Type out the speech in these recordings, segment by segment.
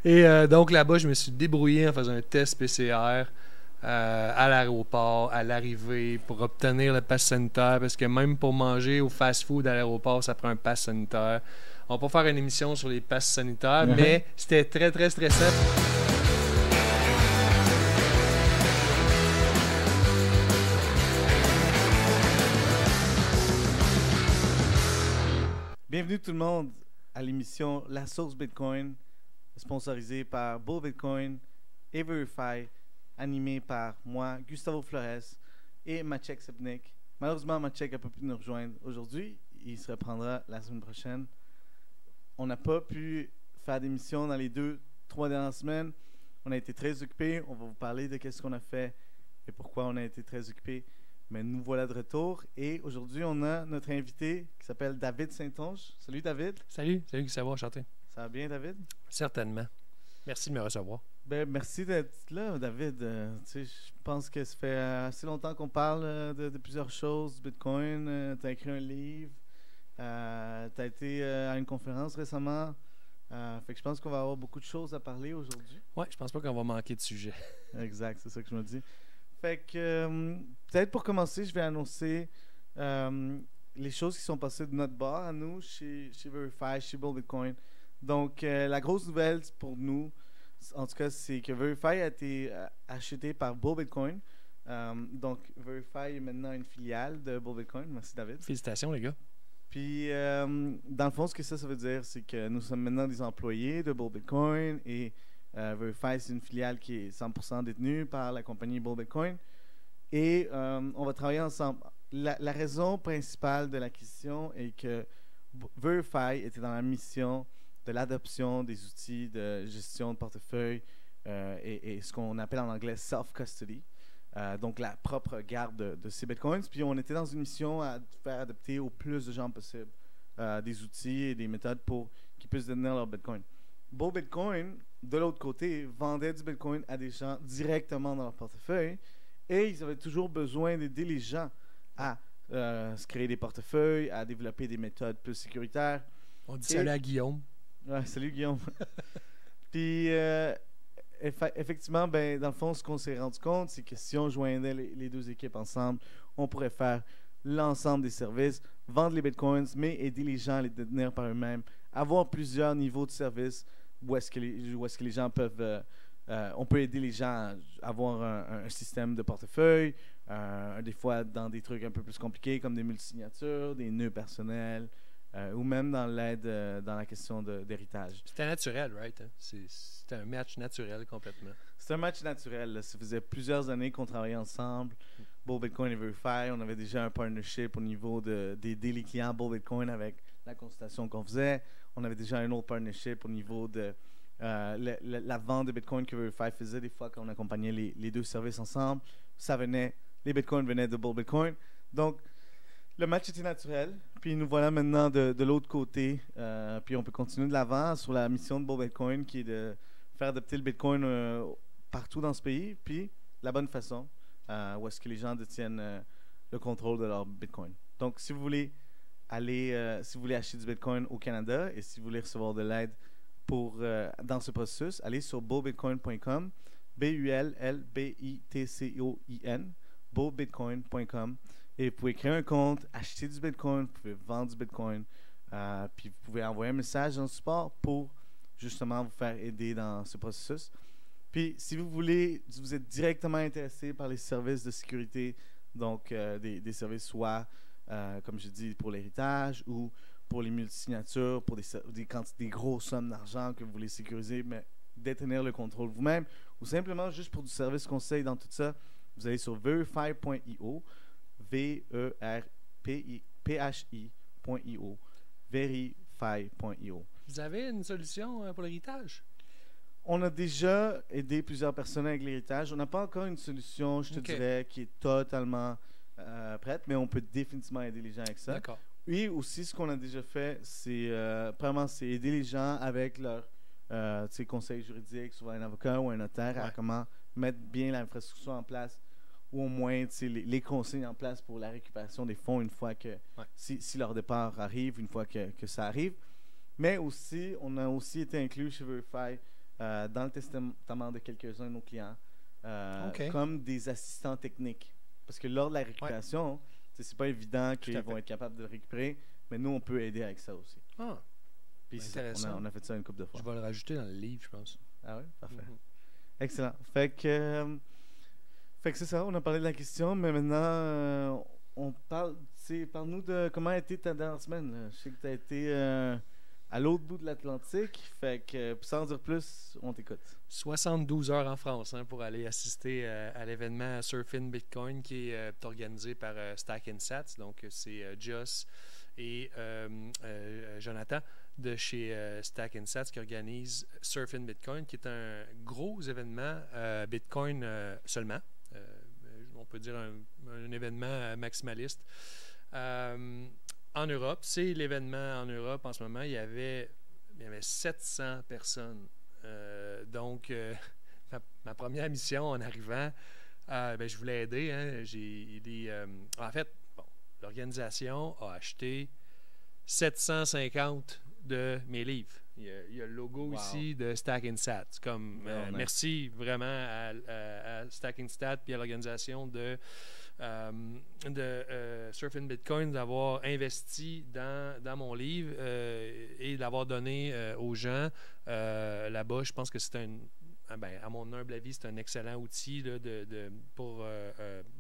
Et donc là-bas, je me suis débrouillé en faisant un test PCR à l'aéroport, à l'arrivée, pour obtenir le pass sanitaire, parce que même pour manger au fast-food à l'aéroport, ça prend un pass sanitaire. On va pas faire une émission sur les passes sanitaires, mais c'était très, très stressant. Bienvenue tout le monde à l'émission La Source Bitcoin, sponsorisée par Bull Bitcoin et Verify, animée par moi, Gustavo Flores et Maciek Sepnik. Malheureusement, Maciek n'a pas pu nous rejoindre aujourd'hui. Il se reprendra la semaine prochaine. On n'a pas pu faire d'émission dans les 2-3 dernières semaines. On a été très occupés. On va vous parler de qu'est-ce qu'on a fait et pourquoi on a été très occupés. Mais nous voilà de retour et aujourd'hui, on a notre invité qui s'appelle David Saint-Onge. Salut David. Salut Gustavo, enchanté. Ça va bien David? Certainement. Merci de me recevoir. Ben, merci d'être là David. Je pense que ça fait assez longtemps qu'on parle de plusieurs choses, du Bitcoin. Tu as écrit un livre, tu as été à une conférence récemment. Fait que je pense qu'on va avoir beaucoup de choses à parler aujourd'hui. Ouais, je pense pas qu'on va manquer de sujets. Exact, c'est ça que je me dis. Fait que peut-être pour commencer, je vais annoncer les choses qui sont passées de notre bord à nous chez Verify, chez Bull Bitcoin. Donc, la grosse nouvelle pour nous, en tout cas, c'est que Verify a été acheté par Bull Bitcoin. Donc, Verify est maintenant une filiale de Bull Bitcoin. Merci David. Félicitations les gars. Puis, dans le fond, ce que ça veut dire, c'est que nous sommes maintenant des employés de Bull Bitcoin et Verify, c'est une filiale qui est 100% détenue par la compagnie Bull Bitcoin. Et on va travailler ensemble. La raison principale de l'acquisition est que Verify était dans la mission de l'adoption des outils de gestion de portefeuille et ce qu'on appelle en anglais self-custody. Donc, la propre garde de ces bitcoins. Puis, on était dans une mission à faire adopter au plus de gens possible des outils et des méthodes pour qu'ils puissent détenir leur bitcoin. Bull Bitcoin, de l'autre côté, vendait du bitcoin à des gens directement dans leur portefeuille et ils avaient toujours besoin d'aider les gens à se créer des portefeuilles, à développer des méthodes plus sécuritaires. On dit salut à Guillaume. Ouais, salut Guillaume. Puis, effectivement, ben, dans le fond, ce qu'on s'est rendu compte, c'est que si on joignait les deux équipes ensemble, on pourrait faire l'ensemble des services, vendre les bitcoins, mais aider les gens à les détenir par eux-mêmes, avoir plusieurs niveaux de services où est-ce que les gens peuvent... on peut aider les gens à avoir un système de portefeuille, des fois dans des trucs un peu plus compliqués comme des multisignatures, des nœuds personnels, ou même dans l'aide dans la question d'héritage. C'était naturel, right? Hein? C'était un match naturel complètement. C'est un match naturel. Là. Ça faisait plusieurs années qu'on travaillait ensemble. Bull Bitcoin et Verify, on avait déjà un partnership au niveau d'aider les clients Bull Bitcoin avec la consultation qu'on faisait. On avait déjà un autre partnership au niveau de la vente de Bitcoin que Verify faisait des fois quand on accompagnait les deux services ensemble. Les Bitcoins venaient de Bull Bitcoin. Donc, le match était naturel. Puis nous voilà maintenant de l'autre côté. Puis on peut continuer de l'avant sur la mission de Bull Bitcoin qui est de faire adopter le Bitcoin partout dans ce pays. Puis la bonne façon, où est-ce que les gens détiennent le contrôle de leur Bitcoin. Donc, si vous voulez si vous voulez acheter du Bitcoin au Canada et si vous voulez recevoir de l'aide dans ce processus, allez sur bullbitcoin.com, bullbitcoin, bullbitcoin.com, et vous pouvez créer un compte, acheter du Bitcoin, vous pouvez vendre du Bitcoin, puis vous pouvez envoyer un message dans le support pour justement vous faire aider dans ce processus. Puis si vous êtes directement intéressé par les services de sécurité, donc des services soit, comme je dis, pour l'héritage ou pour les multisignatures, pour des grosses sommes d'argent que vous voulez sécuriser, mais détenir le contrôle vous-même, ou simplement juste pour du service conseil dans tout ça, vous allez sur verify.io, verify.io, verify.io. Vous avez une solution pour l'héritage? On a déjà aidé plusieurs personnes avec l'héritage. On n'a pas encore une solution, je te dirais, qui est totalement prête, mais on peut définitivement aider les gens avec ça. D'accord. Oui, aussi, ce qu'on a déjà fait, c'est vraiment aider les gens avec leur conseil juridique, souvent un avocat ou un notaire, à comment mettre bien l'infrastructure en place ou au moins les conseils en place pour la récupération des fonds une fois que, si leur départ arrive, une fois que ça arrive. Mais aussi, on a aussi été inclus chez Verify dans le testament de quelques-uns de nos clients comme des assistants techniques. Parce que lors de la récupération, c'est pas évident qu'ils vont être capables de le récupérer, mais nous, on peut aider avec ça aussi. Ah, puis on a fait ça une couple de fois. Je vais le rajouter dans le livre, je pense. Ah oui? Parfait. Excellent. Fait que c'est ça, on a parlé de la question, mais maintenant, on parle, parle-nous de comment a été ta dernière semaine. Là. Je sais que tu as été à l'autre bout de l'Atlantique, fait que sans en dire plus, on t'écoute. 72 heures en France pour aller assister à l'événement Surfing Bitcoin qui est organisé par Stack Sats. Donc, c'est Joss et Jonathan de chez Stack Sats qui organise Surfing Bitcoin, qui est un gros événement Bitcoin seulement. On peut dire un événement maximaliste. En Europe, c'est l'événement en Europe en ce moment. Il y avait 700 personnes. Donc, ma première mission en arrivant, je voulais aider. En fait, l'organisation a acheté 750 de mes livres. Il y a le logo ici de Stack Sats. Merci vraiment à Stack Sats et à l'organisation de Surfing Bitcoin d'avoir investi dans mon livre et d'avoir donné aux gens là-bas. Je pense que c'est à mon humble avis, c'est un excellent outil là, pour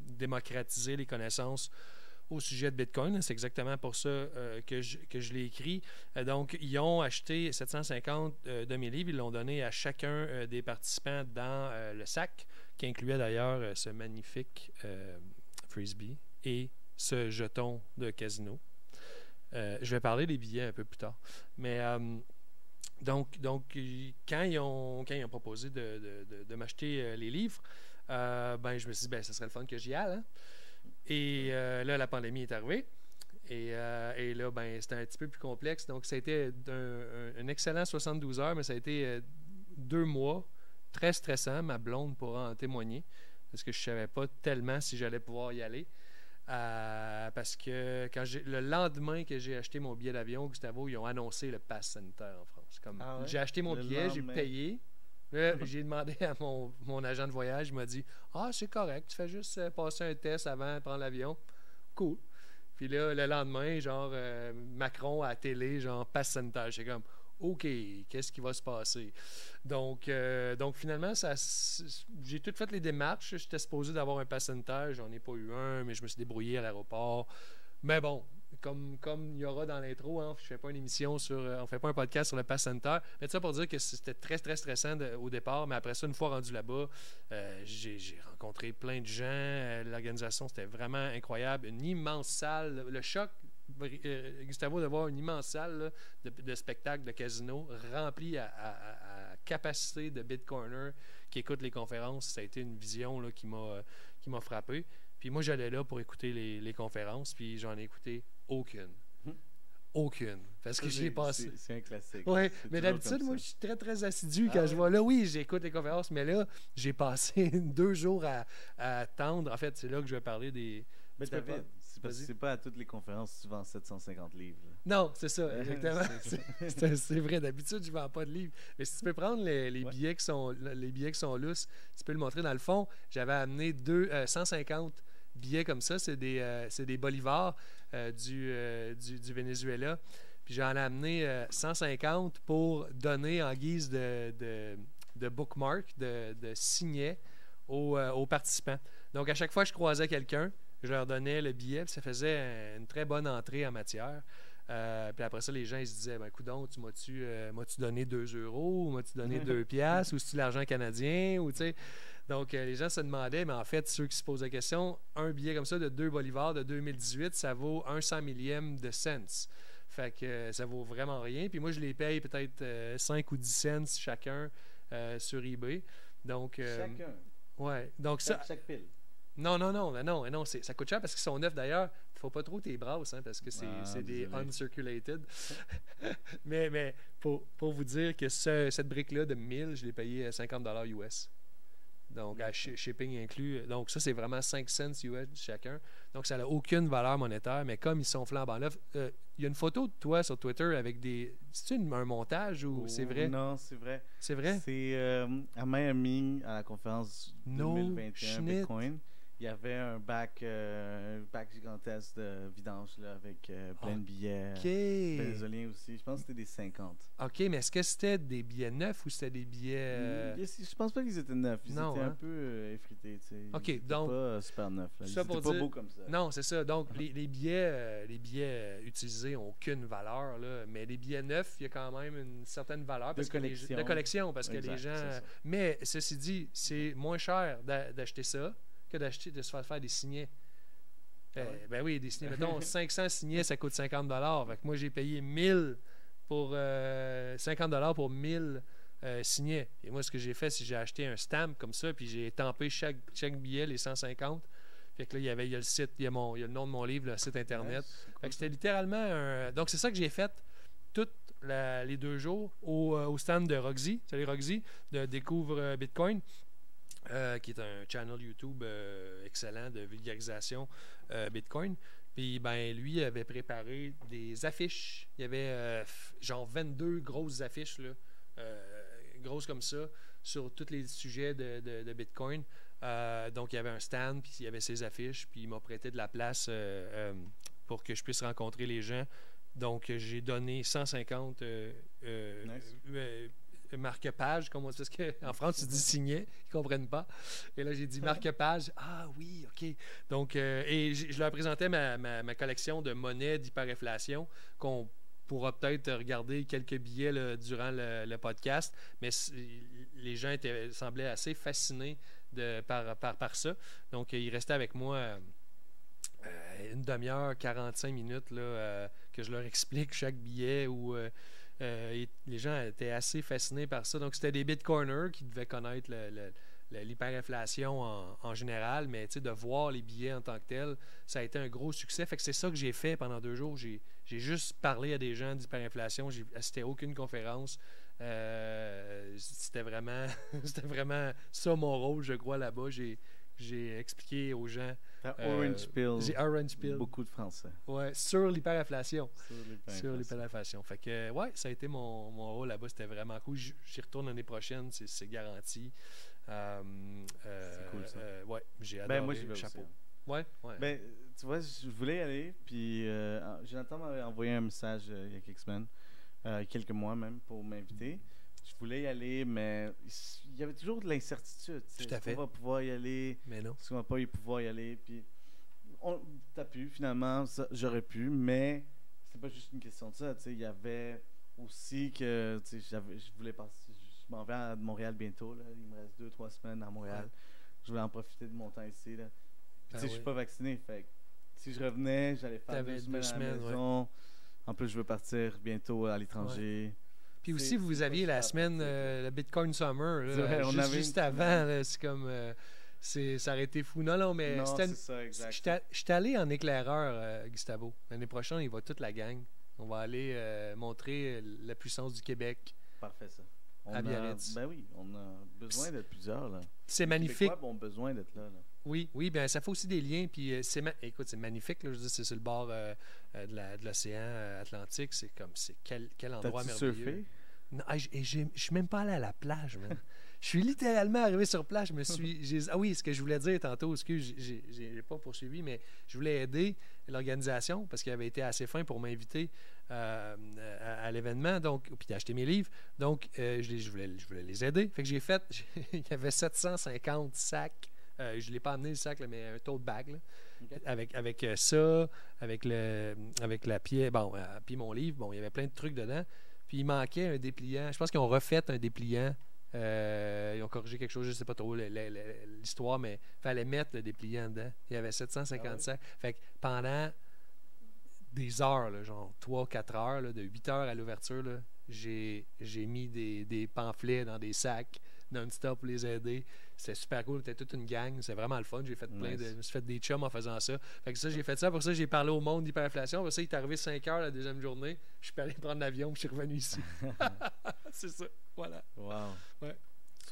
démocratiser les connaissances au sujet de Bitcoin. C'est exactement pour ça que je l'ai écrit. Donc, ils ont acheté 750 de mes livres. Ils l'ont donné à chacun des participants dans le sac, qui incluait d'ailleurs ce magnifique Frisbee et ce jeton de casino. Je vais parler des billets un peu plus tard. Mais donc quand ils ont proposé de m'acheter les livres, je me suis dit, ça serait le fun que j'y aille. Hein? Et là, la pandémie est arrivée. Et là, c'était un petit peu plus complexe. Donc, ça a été un excellent 72 heures, mais ça a été 2 mois très stressant. Ma blonde pourra en témoigner. Parce que je ne savais pas tellement si j'allais pouvoir y aller. Parce que le lendemain que j'ai acheté mon billet d'avion, Gustavo, ils ont annoncé le Pass Sanitaire en France. J'ai acheté mon billet, j'ai payé. Là, j'ai demandé à mon agent de voyage, il m'a dit « Ah, c'est correct, tu fais juste passer un test avant de prendre l'avion. » Cool. Puis là, le lendemain, Macron à la télé, Pass Sanitaire. J'ai comme OK, qu'est-ce qui va se passer? Donc finalement, j'ai tout fait les démarches. J'étais supposé d'avoir un Pass Sanitaire. J'en ai pas eu un, mais je me suis débrouillé à l'aéroport. Mais bon, comme il y aura dans l'intro, je fais pas une émission on fait pas un podcast sur le Pass Sanitaire. Mais ça pour dire que c'était très, très stressant au départ. Mais après ça, une fois rendu là-bas, j'ai rencontré plein de gens. L'organisation, c'était vraiment incroyable. Une immense salle. Le choc, Gustavo, de voir une immense salle là, de spectacle, de casino, remplie à capacité de Bitcoiner qui écoute les conférences. Ça a été une vision là, qui m'a frappé. Puis moi, j'allais là pour écouter les conférences, puis j'en ai écouté aucune. Aucune. Parce que j'ai passé. C'est un classique. Oui, mais d'habitude, moi, je suis très, très assidu quand je vois là. Oui, j'écoute les conférences, mais là, j'ai passé 2 jours à attendre. En fait, c'est là que je vais parler des. Mais David, c'est pas à toutes les conférences que tu vends 750 livres. Là. Non, c'est ça, exactement. C'est vrai, d'habitude, je ne vends pas de livres. Mais si tu peux prendre les billets qui sont lousses, tu peux le montrer dans le fond. J'avais amené 150 billets comme ça. C'est des bolivars du Venezuela. Puis j'en ai amené 150 pour donner en guise de bookmark, de signet aux participants. Donc, à chaque fois que je croisais quelqu'un, je leur donnais le billet, puis ça faisait une très bonne entrée en matière. Puis après ça, les gens ils se disaient coudonc, m'as-tu donné 2 €, ou m'as-tu donné 2 piastres, ou c'est-tu l'argent canadien, ou tu sais. Donc, les gens se demandaient, mais en fait, ceux qui se posent la question, un billet comme ça de 2 bolivars de 2018, ça vaut 1/100 millième de cents. Fait que ça vaut vraiment rien. Puis moi, je les paye peut-être 5 ou 10 cents chacun sur eBay. Donc, chacun? Ouais. Donc, chaque pile? Non, ça coûte cher parce qu'ils sont neufs d'ailleurs. Il ne faut pas trop tes brasses parce que c'est des uncirculated. mais pour vous dire que cette brique-là de 1000, je l'ai payé $50 US. Donc, à shipping inclus. Donc, ça, c'est vraiment 5 cents US chacun. Donc, ça n'a aucune valeur monétaire, mais comme ils sont flambant neufs, il y a une photo de toi sur Twitter avec des... C'est-tu un montage ou c'est vrai? Non, c'est vrai. C'est vrai? C'est à Miami, à la conférence No 2021 schnitt. Bitcoin. Il y avait un bac gigantesque de vidange là, avec plein de billets OK. vénézuéliens aussi. Je pense que c'était des 50. OK, mais est-ce que c'était des billets neufs ou c'était des billets... Je pense pas qu'ils étaient neufs. Ils non, étaient hein? un peu effrités. Tu sais. OK, Ils étaient donc... pas super neufs. Là. Ils ça étaient pour pas dire- beaux comme ça. Non, c'est ça. Donc, les billets utilisés n'ont aucune valeur, là, mais les billets neufs, il y a quand même une certaine valeur. Parce collection. De collection, parce Exact, que les gens... c'est ça. Mais, ceci dit, c'est moins cher d'acheter ça que de se faire des signets. ouais? Ben oui, des signets. Mettons, 500 signets, ça coûte 50 $. Fait que moi, j'ai payé 1000 pour 50 $ pour 1000 signets. Et moi, ce que j'ai fait, c'est que j'ai acheté un stamp comme ça, puis j'ai estampé chaque billet, les 150. Fait que là, il y a le site, il y a le nom de mon livre, le site Internet. Ouais, c'est Fait cool, que c'était littéralement un... Donc, c'est ça que j'ai fait tous les 2 jours au stand de Roxy. Salut Roxy, de Découvre Bitcoin. Qui est un channel YouTube excellent de vulgarisation Bitcoin. Puis, ben, lui avait préparé des affiches. Il y avait genre 22 grosses affiches, là, grosses comme ça, sur tous les sujets de Bitcoin. Donc, il y avait un stand, puis il y avait ses affiches, puis il m'a prêté de la place pour que je puisse rencontrer les gens. Donc, j'ai donné 150 marque-page, comme on dit, parce qu'en France, tu dis signet, ils ne comprennent pas. Et là, j'ai dit marque-page. Ah oui, OK. Donc, et je leur présentais ma collection de monnaies d'hyperinflation qu'on pourra peut-être regarder quelques billets là, durant le podcast, mais les gens semblaient assez fascinés par ça. Donc, ils restaient avec moi une demi-heure, 45 minutes là, que je leur explique chaque billet ou... les gens étaient assez fascinés par ça. Donc, c'était des bitcoiners qui devaient connaître l'hyperinflation en général, mais de voir les billets en tant que tels, ça a été un gros succès. Fait que c'est ça que j'ai fait pendant 2 jours. J'ai juste parlé à des gens d'hyperinflation. J'ai assisté à aucune conférence. C'était vraiment ça mon rôle, je crois, là-bas. J'ai expliqué aux gens. T'as Orange Pill. J'ai Orange Pill. Beaucoup de français. Ouais, sur l'hyperinflation. Sur l'hyperinflation. Fait que, ouais, ça a été mon rôle là-bas. C'était vraiment cool. J'y retourne l'année prochaine, c'est garanti. C'est cool, ça. Ouais, j'ai adoré. Ben, moi, j'y vais chapeau. aussi. Ouais, ouais. Ben, tu vois, je voulais y aller, puis Jonathan m'avait envoyé un message il y a quelques semaines, quelques mois même, pour m'inviter. Je voulais y aller, mais il y avait toujours de l'incertitude. Tout à fait. Est-ce qu'on va pouvoir y aller? Mais non. Est-ce qu'on va pas pouvoir y aller? Puis, t'as pu, finalement, j'aurais pu, mais c'est pas juste une question de ça. Il y avait aussi que je voulais passer. Je m'en vais à Montréal bientôt. Là. Il me reste 2-3 semaines à Montréal. Ouais. Je voulais en profiter de mon temps ici. Là. Ben Je suis pas vacciné. Fait que, si je revenais, j'allais faire T'avais 2 semaines à la 2 semaines, maison. En plus, je veux partir bientôt à l'étranger. Puis aussi, vous aviez la semaine, le Bitcoin Summer, là, vrai, on avait juste une avant. Là, c'est comme... ça aurait été fou. Non, mais Non, c'était c'est ça, exact. Je suis allé en éclaireur, Gustavo. L'année prochaine, il va toute la gang. On va aller montrer la puissance du Québec. Parfait, ça. À Biarritz. Ben oui, on a besoin d'être plusieurs. Là. C'est Les magnifique. Québécois ont besoin d'être là. Oui, bien, ça fait aussi des liens. Puis écoute, c'est magnifique. Là, je veux dire, c'est sur le bord de l'océan Atlantique. C'est comme, quel endroit T'as-tu merveilleux. surfé? Non, je suis même pas allé à la plage, man. Je suis littéralement arrivé sur place. Ah oui, ce que je voulais dire tantôt, excuse, j'ai pas poursuivi, mais je voulais aider l'organisation parce qu'il avait été assez fin pour m'inviter à l'événement, donc puis d'acheter mes livres. Donc, je voulais les aider. Fait que j'ai fait, il y avait 750 sacs. Je ne l'ai pas amené le sac, là, mais un tote bag là, Okay. avec ça, avec la pied, puis mon livre. Bon, il y avait plein de trucs dedans. Puis il manquait un dépliant. Je pense qu'ils ont refait un dépliant. Ils ont corrigé quelque chose, je ne sais pas trop l'histoire, mais il fallait mettre le dépliant dedans. Il y avait 750 sacs. Fait que pendant des heures, là, genre 3-4 heures, là, de 8 heures à l'ouverture, là, j'ai mis des pamphlets dans des sacs non-stop pour les aider. C'était super cool. C'était toute une gang. C'est vraiment le fun. Je me suis fait des chums en faisant ça. Fait que ça, j'ai fait ça. Pour ça, j'ai parlé au monde d'hyperinflation. Après ça, il est arrivé 5 heures la deuxième journée. Je suis allé prendre l'avion et je suis revenu ici. C'est ça. Voilà. Wow. Ouais.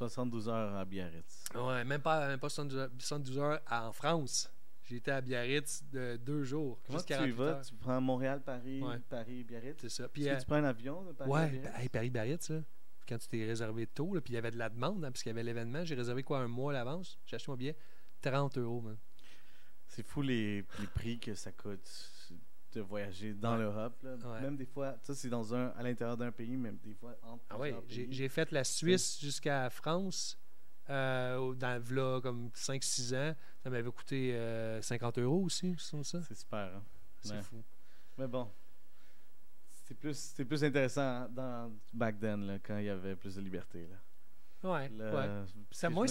72 heures à Biarritz. Ouais, même pas 72 heures en France. J'ai été à Biarritz de 2 jours. Comment juste tu y 48 vas? heures. Tu prends Montréal, Paris, Ouais. Paris, Biarritz? C'est ça. Puis, Est-ce que tu prends un avion de Paris à ouais, Biarritz? hey, Paris-Biarritz, là. Quand tu t'es réservé tôt, là, puis il y avait de la demande, hein, parce qu'il y avait l'événement, j'ai réservé quoi, un mois à l'avance. J'ai acheté mon billet, 30 euros, man. C'est fou les prix que ça coûte de voyager dans Ouais. l'Europe. Là. Ouais. Même des fois, ça c'est à l'intérieur d'un pays, même des fois entre Ah ouais, plusieurs pays. j'ai fait la Suisse jusqu'à la France, dans v'là comme 5-6 ans. Ça m'avait coûté 50 euros aussi, c'est comme ça. C'est super. Hein? C'est Ouais. fou. Mais bon, c'était plus intéressant dans back then, là, quand il y avait plus de liberté. Là. Ouais, Là, ouais. C'était moins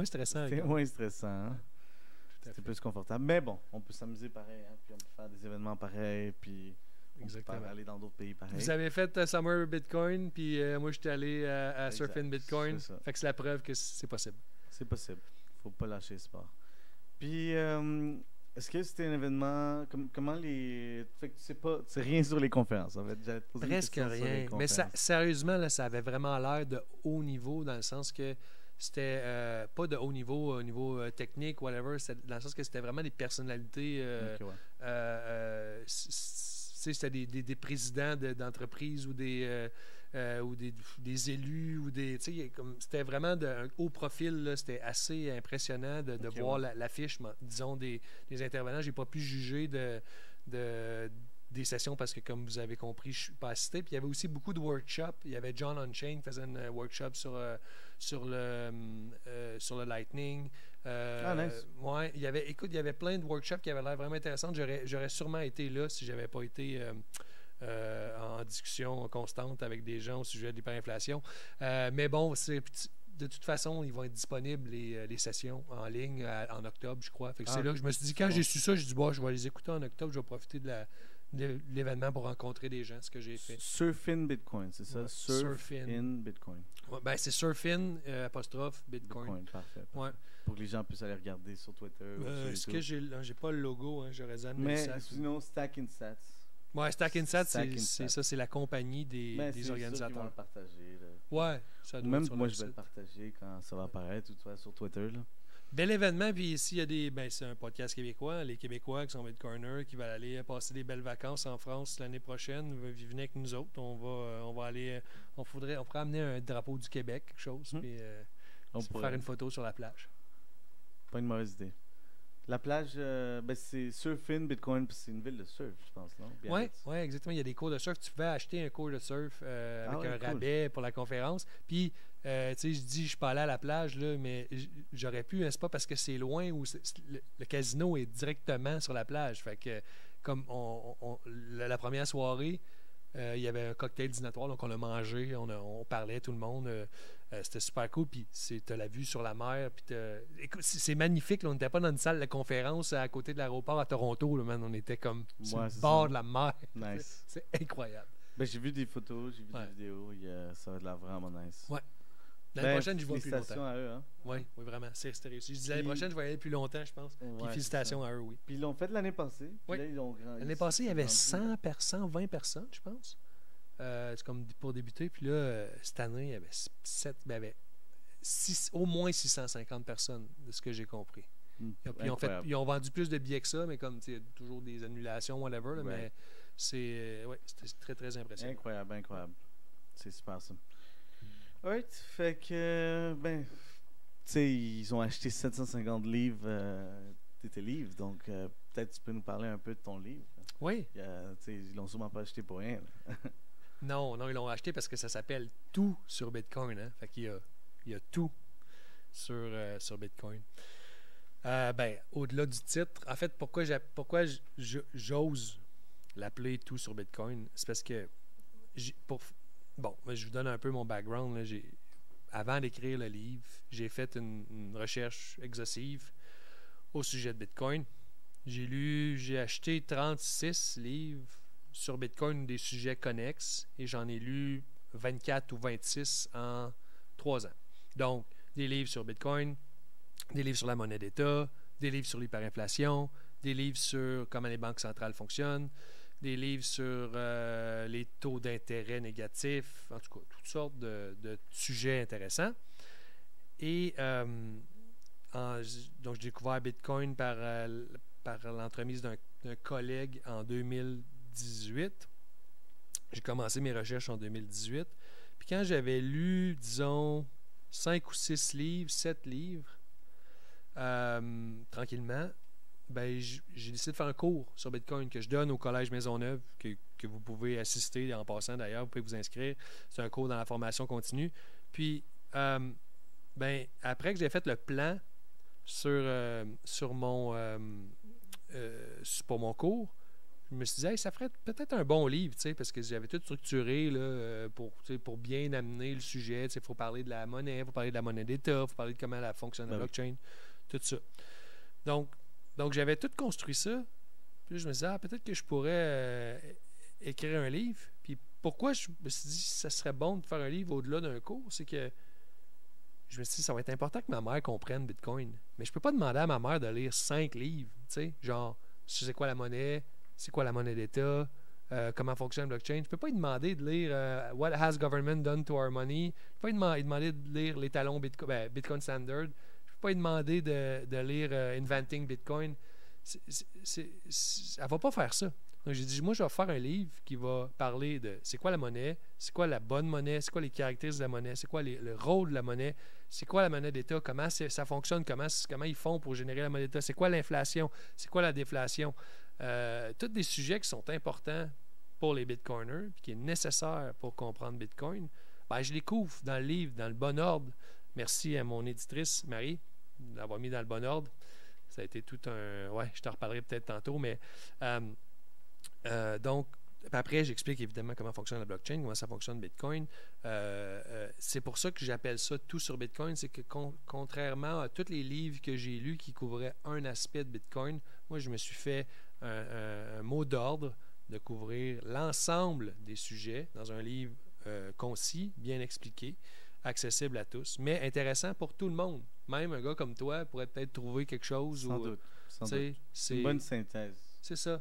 stressant. C'était regarde. moins stressant. Hein? Tout à C'était fait. plus confortable. Mais bon, on peut s'amuser pareil, hein, puis on peut faire des événements pareils, puis on Exactement. peut aller dans d'autres pays pareils. Vous avez fait Summer Bitcoin, puis moi j'étais allé à Exact, Surfing Bitcoin. c'est ça. Fait que c'est la preuve que c'est possible. C'est possible. Faut pas lâcher le sport. Puis, est-ce que c'était un événement... comment les... Fait que tu sais rien sur les conférences, en fait. J'allais te poser une Presque question sur les rien. Mais conférences. sérieusement, là, ça avait vraiment l'air de haut niveau dans le sens que c'était pas de haut niveau au niveau technique, whatever. Dans le sens que c'était vraiment des personnalités. Ok, ouais. C'était des présidents d'entreprises ou des élus ou c'était vraiment un haut profil là, c'était assez impressionnant de Ok, voir ouais. l'affiche, disons, des intervenants. J'ai pas pu juger des sessions parce que, comme vous avez compris, je suis pas assisté. Puis il y avait aussi beaucoup de workshops. Il y avait John Unchained qui faisait un workshop sur le Lightning. Nice. Ouais, il y avait plein de workshops qui avaient l'air vraiment intéressants. J'aurais sûrement été là si j'avais pas été en discussion constante avec des gens au sujet de l'hyperinflation. Mais bon, de toute façon, ils vont être disponibles les sessions en ligne en octobre, je crois. Fait que c'est là que je me suis dit, quand j'ai su ça, j'ai dit, bon, je vais les écouter en octobre, je vais profiter de l'événement pour rencontrer des gens, ce que j'ai fait. Surfing Bitcoin, c'est ça? Ouais, Surfing Bitcoin. Ouais, ben, c'est Surfing, apostrophe, Bitcoin. Parfait. Ouais. Pour que les gens puissent aller regarder sur Twitter ou sur Est-ce YouTube. que j'ai pas le logo, hein, j'aurais dû amener Mais ça. sinon, Stack Sats. Ouais, Stack Sats, Stack c'est Sats. ça, c'est la compagnie des C'est sûr qu'ils vont organisateurs. le partager. Là. Ouais, ça doit Même être sur moi, leur je vais le site. partager quand ça va apparaître, ou toi, sur Twitter. Là. Bel événement, puis ici, il y a c'est un podcast québécois, les Québécois qui sont Bitcoiners, qui veulent aller passer des belles vacances en France l'année prochaine. Venez avec nous autres. On va aller, on pourrait amener un drapeau du Québec, quelque chose, puis On faire pourrait. une photo sur la plage. Pas une mauvaise idée. La plage, c'est Surfing Bitcoin, puis c'est une ville de surf, je pense, non? Oui, Biarritz. ouais, exactement. Il y a des cours de surf. Tu pouvais acheter un cours de surf avec ouais, un cool. rabais pour la conférence. Puis, tu sais, je dis, je suis pas allé à la plage, là, mais j'aurais pu, n'est-ce pas, parce que c'est loin où le casino est directement sur la plage. Fait que, comme la première soirée, il y avait un cocktail dînatoire, donc on a mangé, on parlait, tout le monde. C'était super cool. Puis tu as la vue sur la mer. Puis écoute, c'est magnifique. Là, on n'était pas dans une salle de conférence à côté de l'aéroport à Toronto. Là, man. On était comme sur Ouais, le c'est bord ça. de la mer. Nice. C'est incroyable. J'ai vu des photos, j'ai vu Ouais. des vidéos. Ça va de l'air vraiment nice. Ouais. L'année prochaine, je vais plus longtemps. Félicitations à eux. Hein? Oui, vraiment. C'était réussi. Je dis l'année Puis- prochaine, je vais y aller plus longtemps, je pense. Puis Ouais, félicitations à eux, oui. Puis ils l'ont fait l'année passée. Puis Oui. là, ils ont grand- L'année ils passée, il y avait sont 100 rendus, 120 personnes, je pense. C'est comme pour débuter. Puis là, cette année, il y avait au moins 650 personnes, de ce que j'ai compris. Puis Incroyable. ils ont vendu plus de billets que ça, mais comme il y a toujours des annulations, whatever. Là, mais c'était très, très impressionnant. Incroyable. C'est super ça. Alright, fait que, tu sais, ils ont acheté 750 livres de tes livres, donc peut-être tu peux nous parler un peu de ton livre. Oui. Tu sais, ils l'ont sûrement pas acheté pour rien. là. Non, ils l'ont acheté parce que ça s'appelle Tout sur Bitcoin. Hein? Fait qu'il y a tout sur Bitcoin. Au-delà du titre, en fait, pourquoi j'ose l'appeler Tout sur Bitcoin, c'est parce que je vous donne un peu mon background. Là. Avant d'écrire le livre, j'ai fait une recherche exhaustive au sujet de Bitcoin. J'ai acheté 36 livres sur Bitcoin, des sujets connexes, et j'en ai lu 24 ou 26 en 3 ans. Donc, des livres sur Bitcoin, des livres sur la monnaie d'État, des livres sur l'hyperinflation, des livres sur comment les banques centrales fonctionnent, des livres sur les taux d'intérêt négatifs, en tout cas, toutes sortes de sujets intéressants. Et donc, j'ai découvert Bitcoin par l'entremise d'un collègue en 2018. J'ai commencé mes recherches en 2018. Puis quand j'avais lu, disons, 5 ou 6 livres, 7 livres, tranquillement, ben, j'ai décidé de faire un cours sur Bitcoin que je donne au Collège Maisonneuve, que vous pouvez assister en passant d'ailleurs, vous pouvez vous inscrire. C'est un cours dans la formation continue. Puis, ben, après que j'ai fait le plan pour mon cours, je me suis dit, hey, ça ferait peut-être un bon livre, parce que j'avais tout structuré là, pour bien amener le sujet. Il faut parler de la monnaie, il faut parler de la monnaie d'État, il faut parler de comment elle fonctionne la blockchain, tout ça. Donc j'avais tout construit ça. Puis je me disais, peut-être que je pourrais écrire un livre. Puis pourquoi je me suis dit, ça serait bon de faire un livre au-delà d'un cours, c'est que je me suis dit, ça va être important que ma mère comprenne Bitcoin. Mais je peux pas demander à ma mère de lire 5 livres, genre, c'est quoi la monnaie, c'est quoi la monnaie d'État, comment fonctionne la blockchain. Je peux pas lui demander de lire What has government done to our money. Je peux pas lui demander de lire les talons Bitcoin Standard. Je peux pas lui demander de lire Inventing Bitcoin. Elle va pas faire ça. Donc j'ai dit, moi je vais faire un livre qui va parler de c'est quoi la monnaie, c'est quoi la bonne monnaie, c'est quoi les caractéristiques de la monnaie, c'est quoi le rôle de la monnaie, c'est quoi la monnaie d'État, comment ça fonctionne, comment ils font pour générer la monnaie d'État, c'est quoi l'inflation, c'est quoi la déflation. Tous des sujets qui sont importants pour les Bitcoiners et qui est nécessaire pour comprendre Bitcoin, ben, je les couvre dans le livre, dans le bon ordre. Merci à mon éditrice, Marie, d'avoir mis dans le bon ordre. Ça a été tout un... Ouais, je te reparlerai peut-être tantôt, mais... donc, après, j'explique évidemment comment fonctionne la blockchain, comment ça fonctionne Bitcoin. C'est pour ça que j'appelle ça tout sur Bitcoin. C'est que contrairement à tous les livres que j'ai lus qui couvraient un aspect de Bitcoin, moi, je me suis fait un mot d'ordre de couvrir l'ensemble des sujets dans un livre concis, bien expliqué, accessible à tous, mais intéressant pour tout le monde. Même un gars comme toi pourrait peut-être trouver quelque chose. Sans doute. C'est une bonne synthèse. C'est ça.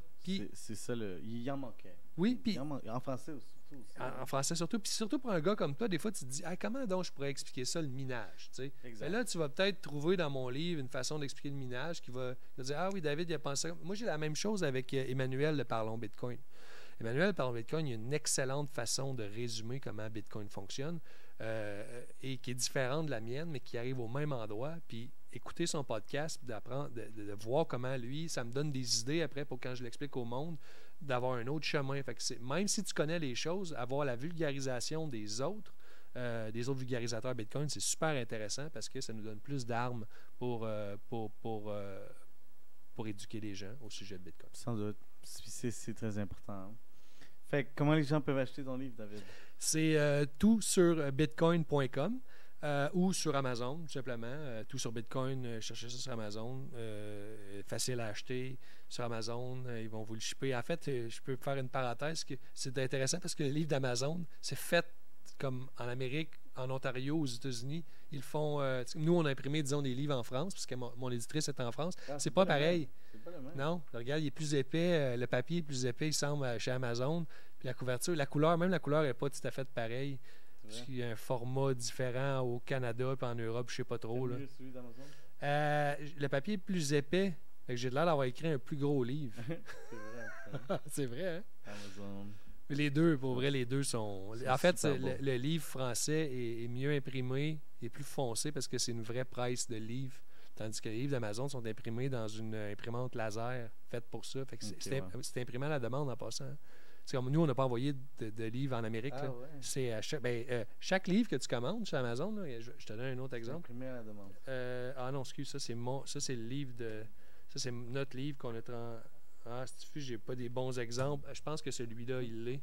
C'est ça, il en manquait. Oui, puis... En français aussi. En français surtout. Puis surtout pour un gars comme toi, des fois, tu te dis, comment donc je pourrais expliquer ça, le minage, Mais là, tu vas peut-être trouver dans mon livre une façon d'expliquer le minage qui va dire, ah oui, David, il a pensé ça. Moi, j'ai la même chose avec Emmanuel de Parlons Bitcoin. Emmanuel de Parlons Bitcoin, il y a une excellente façon de résumer comment Bitcoin fonctionne et qui est différente de la mienne, mais qui arrive au même endroit. Puis écouter son podcast, d'apprendre, de voir comment lui, ça me donne des idées après pour quand je l'explique au monde, d'avoir un autre chemin. Fait que même si tu connais les choses, avoir la vulgarisation des autres vulgarisateurs Bitcoin, c'est super intéressant parce que ça nous donne plus d'armes pour éduquer les gens au sujet de Bitcoin. Sans doute. C'est très important. Fait que comment les gens peuvent acheter ton livre, David? C'est tout sur bitcoin.com. Ou sur Amazon, tout simplement. Tout sur Bitcoin, cherchez ça sur Amazon. Facile à acheter sur Amazon. Ils vont vous le shipper. En fait, je peux faire une parenthèse que c'est intéressant parce que le livre d'Amazon, c'est fait comme en Amérique, en Ontario, aux États-Unis. Ils font... nous, on a imprimé, disons, des livres en France, parce que mon éditrice est en France. C'est pas pareil. C'est pas le même. Non, regarde, il est plus épais. Le papier est plus épais, il semble, chez Amazon. Puis la couverture, la couleur n'est pas tout à fait pareille. Parce qu'il y a un format différent au Canada et en Europe, je ne sais pas trop. Là. Celui d'Amazon? Le papier est plus épais. Fait que j'ai l'air d'avoir écrit un plus gros livre. C'est vrai. C'est vrai, hein? Amazon. Les deux, pour vrai, les deux sont... En fait, le livre français est mieux imprimé et plus foncé parce que c'est une vraie presse de livres. Tandis que les livres d'Amazon sont imprimés dans une imprimante laser faite pour ça. Fait que c'est imprimé à la demande en passant. C'est comme nous, on n'a pas envoyé de livres en Amérique. Ah, là. ouais. C'est chaque livre que tu commandes chez Amazon, là, je te donne un autre exemple. Imprimé à la demande. Non, excuse, ça c'est le livre de. Ça, c'est notre livre qu'on est en. J'ai pas des bons exemples. Je pense que celui-là, il l'est.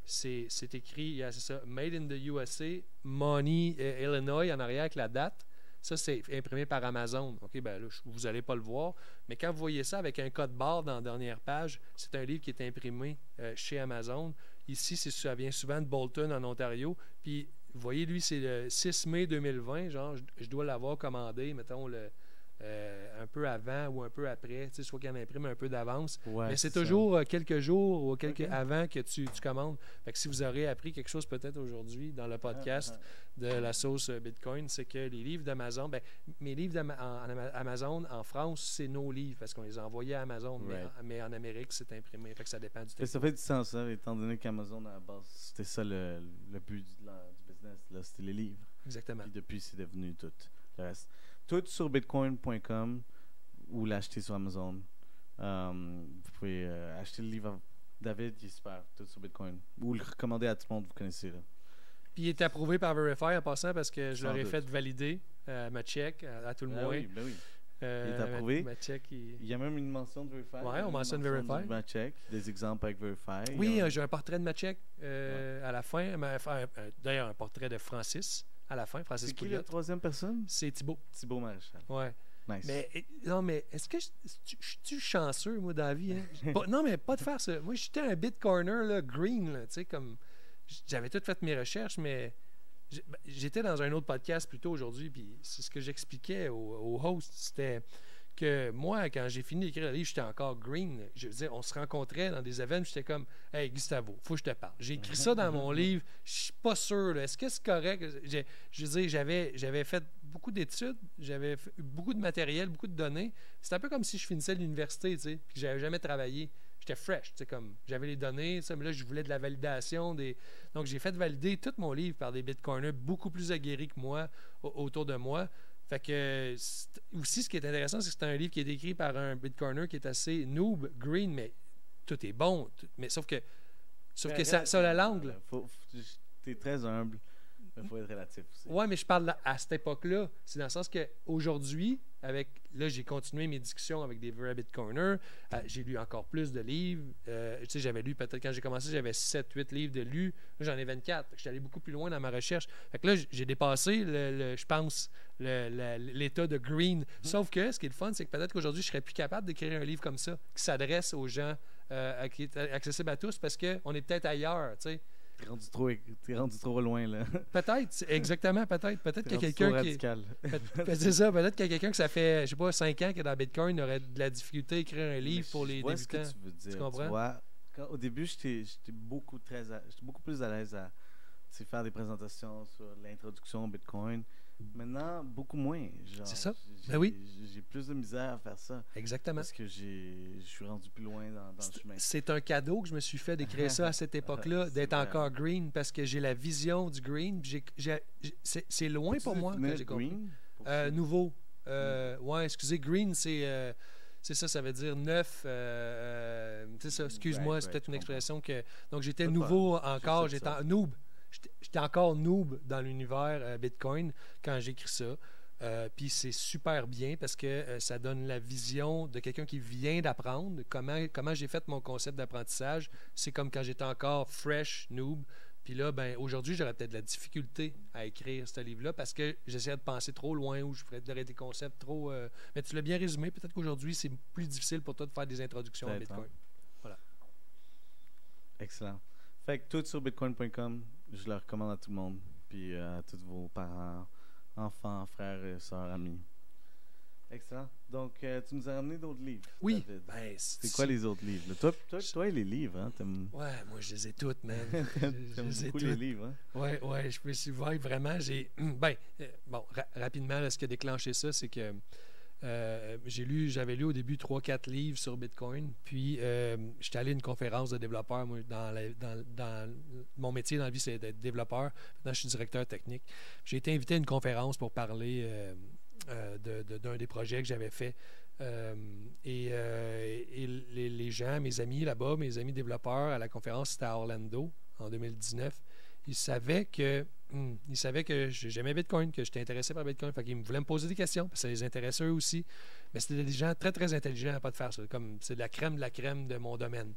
C'est écrit, c'est ça, Made in the USA, Money, Illinois, en arrière avec la date. Ça, c'est imprimé par Amazon. OK, ben là, vous n'allez pas le voir. Mais quand vous voyez ça avec un code barre dans la dernière page, c'est un livre qui est imprimé chez Amazon. Ici, ça vient souvent de Bolton, en Ontario. Puis, vous voyez, lui, c'est le 6 mai 2020. Genre, je dois l'avoir commandé, mettons, le un peu avant ou un peu après, soit qu'il en imprime un peu d'avance. Ouais, Mais c'est ça. toujours quelques jours ou quelques Ok. avant que tu commandes. Fait que si vous aurez appris quelque chose peut-être aujourd'hui dans le podcast de la sauce Bitcoin, c'est que les livres d'Amazon, ben, mes livres Amazon en France, c'est nos livres parce qu'on les a envoyés à Amazon, Right. mais en Amérique, c'est imprimé. Fait que ça dépend du Mais ça fait du sens, hein, étant donné qu'Amazon, à la base, c'était ça le but du business, là, c'était les livres. Exactement. Puis depuis, c'est devenu tout le reste. Tout sur bitcoin.com ou l'acheter sur Amazon. Vous pouvez acheter le livre à David, il est super, tout sur Bitcoin. Ou le recommander à tout le monde, vous connaissez. Là. Puis il est approuvé par Verify en passant parce que je Sans leur ai doute. fait valider ma check à tout le Ben moins. oui, ben oui. Il est approuvé. Ma check, Il y a même une mention de Verify. Ouais, on mentionne une mention Verify. de Matcheck, des exemples avec Verify. Oui, j'ai un portrait de ma check à la fin. D'ailleurs, un portrait de Francis à la fin. Francis C'est qui Pouliot. la troisième personne? C'est Thibaut. Thibaut Maréchal. Ouais. Nice. Mais non, mais est-ce que je suis chanceux, moi, dans la vie? Hein? Non, mais pas de faire ça. Moi, j'étais un Bitcoiner, là, green, là, tu sais, comme. J'avais tout fait mes recherches, mais j'étais dans un autre podcast plus tôt aujourd'hui, puis c'est ce que j'expliquais au host. C'était que moi, quand j'ai fini d'écrire le livre, j'étais encore green. Je veux dire, on se rencontrait dans des événements, j'étais comme, hey, Gustavo, faut que je te parle. J'ai écrit ça dans mon livre, je suis pas sûr. Là. Est-ce que c'est correct? Je veux dire, j'avais fait beaucoup d'études, j'avais beaucoup de matériel, beaucoup de données. C'était un peu comme si je finissais l'université, tu sais, puis que j'avais jamais travaillé. J'étais fresh, tu sais, comme j'avais les données, mais là, je voulais de la validation. Donc, j'ai fait valider tout mon livre par des bitcoiners beaucoup plus aguerris que moi autour de moi. Fait que aussi, ce qui est intéressant, c'est que c'est un livre qui est écrit par un bitcoiner qui est assez noob, green, mais tout est bon. Mais sauf que ça a la langue. T'es très humble. Il faut être relatif aussi. Ouais, mais je parle à cette époque-là. C'est dans le sens qu'aujourd'hui, là, j'ai continué mes discussions avec des vrais bitcoiners. J'ai lu encore plus de livres. Tu sais, j'avais lu, peut-être quand j'ai commencé, j'avais 7-8 livres de lus. Là, j'en ai 24. J'étais allé beaucoup plus loin dans ma recherche. Fait que là, j'ai dépassé, je pense, l'état de green. Sauf que, ce qui est le fun, c'est que peut-être qu'aujourd'hui, je serais plus capable d'écrire un livre comme ça, qui s'adresse aux gens, qui est accessible à tous, parce qu'on est peut-être ailleurs, tu sais. T'es rendu trop loin, là. Peut-être, exactement, peut-être. Peut-être qu'il y a quelqu'un qui. Radical. C'est ça, peut-être qu'il y a quelqu'un que ça fait, je sais pas, 5 ans qu'il est dans Bitcoin, aurait de la difficulté à écrire un livre pour les débutants. débutants. Ce que tu veux dire. Tu comprends? Tu vois, au début, j'étais beaucoup plus à l'aise à faire des présentations sur l'introduction au Bitcoin. Maintenant, beaucoup moins. C'est ça? Ben oui. J'ai plus de misère à faire ça. Exactement. Parce que je suis rendu plus loin dans le chemin. C'est un cadeau que je me suis fait d'écrire ça à cette époque-là, d'être encore green, parce que j'ai la vision du green. C'est loin pour moi quand j'ai compris. Nouveau. Ouais, excusez, green, c'est ça, ça veut dire neuf. C'est ça, excuse-moi, c'est peut-être une expression que. Donc, j'étais nouveau encore, j'étais noob. J'étais encore noob dans l'univers Bitcoin quand j'écris ça. Puis c'est super bien parce que ça donne la vision de quelqu'un qui vient d'apprendre. Comment j'ai fait mon concept d'apprentissage. C'est comme quand j'étais encore fresh, noob. Puis là, ben, aujourd'hui, j'aurais peut-être de la difficulté à écrire ce livre-là parce que j'essayais de penser trop loin ou je ferais des concepts trop... Mais tu l'as bien résumé. Peut-être qu'aujourd'hui, c'est plus difficile pour toi de faire des introductions à Bitcoin. Voilà. Excellent. Fait que tout sur bitcoin.com, je le recommande à tout le monde. Puis à tous vos parents, enfants, frères, sœurs, amis. Excellent. Donc, tu nous as ramené d'autres livres. Oui. Ben, c'est quoi les autres livres? Toi, les livres, hein? Ouais, moi, je les ai toutes, man. T'aimes beaucoup les livres, hein? Ouais, je peux suivre vraiment. Rapidement, là, ce qui a déclenché ça, c'est que j'avais lu au début 3-4 livres sur Bitcoin. Puis, j'étais allé à une conférence de développeurs. Moi, dans mon métier dans la vie, c'est d'être développeur. Maintenant, je suis directeur technique. J'ai été invité à une conférence pour parler d'un des projets que j'avais fait. Et les gens, mes amis là-bas, mes amis développeurs à la conférence, c'était à Orlando en 2019. Ils savaient que j'aimais Bitcoin, que j'étais intéressé par Bitcoin. Fait qu'ils voulaient me poser des questions, parce que ça les intéressait eux aussi. Mais c'était des gens très, très intelligents à pas de faire ça. Comme c'est de la crème de mon domaine.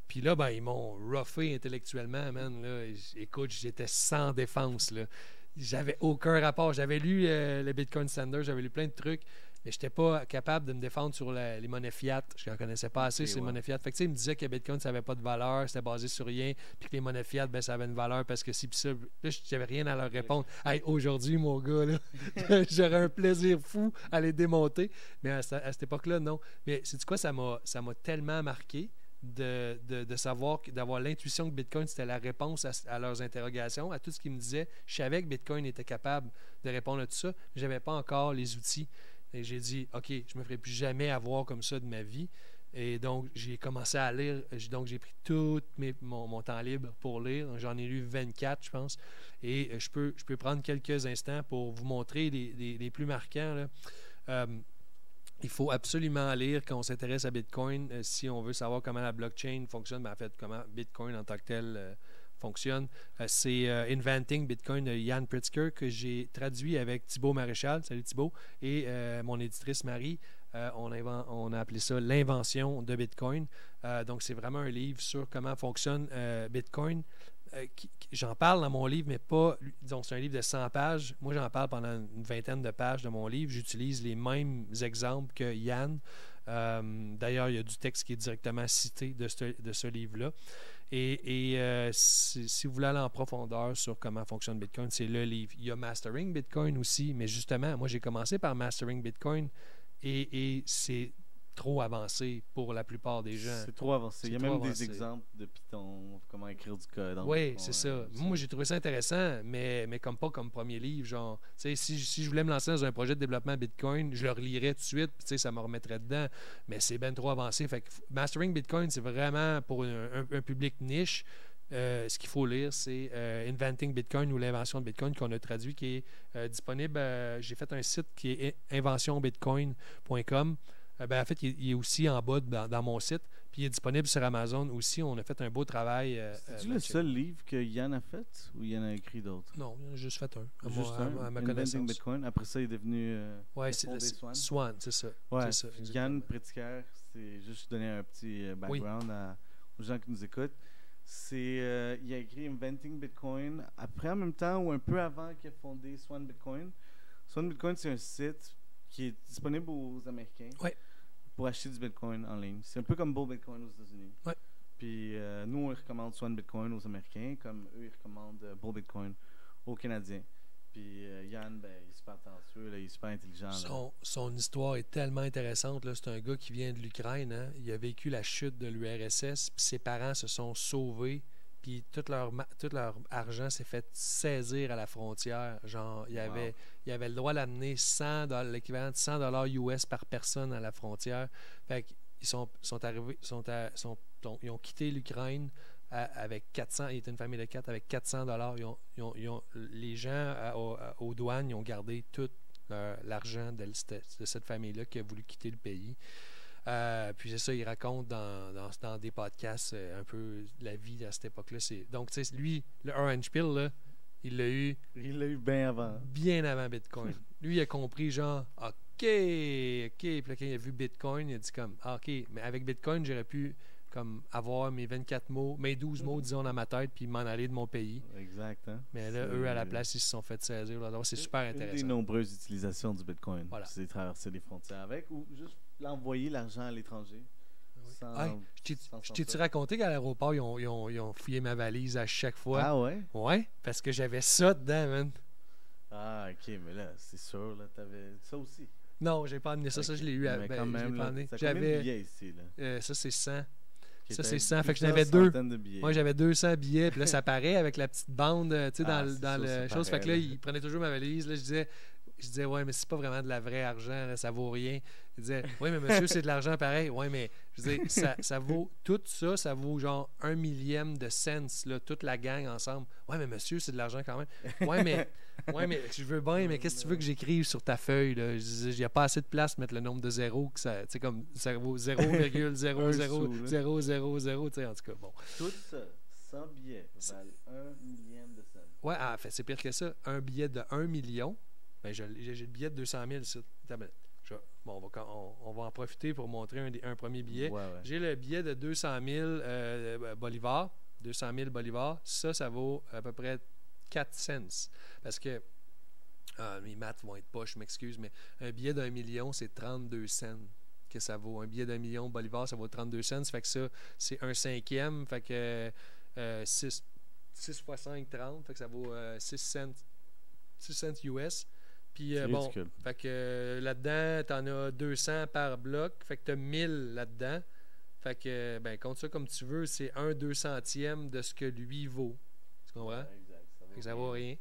Puis là, ben, ils m'ont roughé intellectuellement, man. Là. Écoute, j'étais sans défense, là. J'avais aucun rapport. J'avais lu le Bitcoin Standard, j'avais lu plein de trucs. mais je n'étais pas capable de me défendre sur les monnaies fiat. Je ne connaissais pas assez ces monnaies fiat. Fait que, il me disait que Bitcoin, ça n'avait pas de valeur, c'était basé sur rien, puis que les monnaies fiat, ben, ça avait une valeur parce que si, puis ça. Là, je n'avais rien à leur répondre. Hey, aujourd'hui, mon gars, là, j'aurais un plaisir fou à les démonter. Mais à cette époque-là, non. Mais c'est quoi, ça m'a tellement marqué. De savoir, d'avoir l'intuition que Bitcoin, c'était la réponse à leurs interrogations, à tout ce qu'ils me disaient. Je savais que Bitcoin était capable de répondre à tout ça, mais je n'avais pas encore les outils. Et j'ai dit, OK, je ne me ferai plus jamais avoir comme ça de ma vie. Et donc, j'ai commencé à lire. Donc, j'ai pris tout mon temps libre pour lire. J'en ai lu 24, je pense. Et je peux prendre quelques instants pour vous montrer les plus marquants, là. Il faut absolument lire quand on s'intéresse à Bitcoin si on veut savoir comment la blockchain fonctionne, en fait, comment Bitcoin en tant que tel fonctionne. C'est Inventing Bitcoin de Jan Pritzker que j'ai traduit avec Thibaut Maréchal. Salut Thibaut. Et mon éditrice Marie. On a appelé ça l'invention de Bitcoin. Donc, c'est vraiment un livre sur comment fonctionne Bitcoin. J'en parle dans mon livre, mais pas. Disons, c'est un livre de 100 pages. Moi, j'en parle pendant une vingtaine de pages de mon livre. J'utilise les mêmes exemples que Yann. D'ailleurs, il y a du texte qui est directement cité de ce livre-là. Et si vous voulez aller en profondeur sur comment fonctionne Bitcoin, c'est le livre. Il y a Mastering Bitcoin aussi, mais justement, moi, j'ai commencé par Mastering Bitcoin et c'est trop avancé pour la plupart des gens. C'est trop avancé. Il y a même des exemples de Python, comment écrire du code. Oui, c'est ça. Moi, j'ai trouvé ça intéressant, mais pas comme premier livre. Genre, si je voulais me lancer dans un projet de développement Bitcoin, je le relirais tout de suite, puis ça me remettrait dedans. Mais c'est bien trop avancé. Fait que Mastering Bitcoin, c'est vraiment pour un public niche. Ce qu'il faut lire, c'est Inventing Bitcoin ou l'invention de Bitcoin qu'on a traduit, qui est disponible. J'ai fait un site qui est inventionbitcoin.com. En fait, il est aussi en bas dans mon site. Puis il est disponible sur Amazon aussi. On a fait un beau travail. C'est-tu le seul livre que Yann a fait ou il y en a écrit d'autres? Non, il en a juste fait un. À ma connaissance. Bitcoin. Après ça, il est devenu c'est Swan, c'est ça. Ouais, c'est ça, Jan Pritzker, c'est juste donner un petit background aux gens qui nous écoutent. Il a écrit Inventing Bitcoin après, en même temps, ou un peu avant qu'il a fondé Swan Bitcoin. Swan Bitcoin, c'est un site qui est disponible aux Américains pour acheter du Bitcoin en ligne. C'est un peu comme Bull Bitcoin aux États-Unis. Ouais. Puis nous, on recommande Swan Bitcoin aux Américains, comme eux, ils recommandent Bull Bitcoin aux Canadiens. Puis Yann, il est super talentueux, il est super intelligent. Son histoire est tellement intéressante. Là. C'est un gars qui vient de l'Ukraine. Hein. Il a vécu la chute de l'URSS, puis ses parents se sont sauvés. Puis tout leur argent s'est fait saisir à la frontière. Genre, il y avait le droit d'amener l'équivalent de $100 US par personne à la frontière. Fait qu'ils sont arrivés, ils ont quitté l'Ukraine avec 400. Il était une famille de 4 avec $400. Les gens aux douanes, ils ont gardé tout l'argent de cette famille-là qui a voulu quitter le pays. Puis c'est ça, il raconte dans des podcasts un peu la vie à cette époque-là. Donc, tu sais, lui, le Orange Pill, là, il l'a eu bien avant. Bien avant Bitcoin. Lui, il a compris, genre, OK. Puis là, quand il a vu Bitcoin, il a dit comme, OK, mais avec Bitcoin, j'aurais pu comme avoir mes 24 mots, mes 12 mots, disons, dans ma tête, puis m'en aller de mon pays. Exact. Hein? Mais là, eux, à la place, ils se sont fait saisir. Donc, c'est super intéressant. Une des nombreuses utilisations du Bitcoin. Voilà. C'est traverser les frontières avec ou juste l'envoyer l'argent à l'étranger. Je t'ai-tu raconté qu'à l'aéroport, ils ont fouillé ma valise à chaque fois? Ah ouais? Ouais, parce que j'avais ça dedans, man. Ah, OK, mais là, c'est sûr, là, t'avais ça aussi. Non, j'ai pas amené ça. Okay. Ça, je l'ai eu. Mais quand même, là, j'avais billets ici, là? Ça, c'est 100. Okay, ça, c'est 100. Fait que j'en avais deux. Moi, j'avais 200 billets. Puis là, ça paraît avec la petite bande, tu sais, dans le chose. Fait que là, il prenait toujours ma valise. Là, je disais, ouais, mais c'est pas vraiment de la vraie argent, là, ça vaut rien. Il disait, oui, mais monsieur, c'est de l'argent pareil. Ouais, mais je disais, ça vaut, tout ça, ça vaut genre 1 millième de cents, là, toute la gang ensemble. Ouais, mais monsieur, c'est de l'argent quand même. Ouais, mais je veux bien, mais qu'est-ce que tu veux que j'écrive sur ta feuille, là? Je disais, il n'y a pas assez de place pour mettre le nombre de zéros, que ça, tu sais, comme ça vaut 0,00000, tu sais, en tout cas, bon. Tout ça, 100 billets, valent 1 millième de cents. Ouais, en fait, c'est pire que ça. Un billet de 1 million. Ben, j'ai le billet de 200 000 ici. Bon, on va en profiter pour montrer un premier billet. Ouais. J'ai le billet de 200 000 bolivars. 200 000 bolivars. Ça vaut à peu près 4 cents. Parce que Mes maths vont être poches, je m'excuse, mais un billet d'1 million, c'est 32 cents que ça vaut. Un billet d'1 million bolivars, ça vaut 32 cents. Ça fait que ça, c'est un cinquième. Fait que 6 fois 5, 30. Fait que ça vaut 6 cents, 6 cents US. Puis C'est bon, ridicule. fait que là-dedans, t'en as 200 par bloc. Fait que t'as 1000 là-dedans. Fait que, ben, compte ça comme tu veux, c'est un 200e de ce que lui vaut. Tu comprends? Ouais, exact. Fait que ça vaut rien.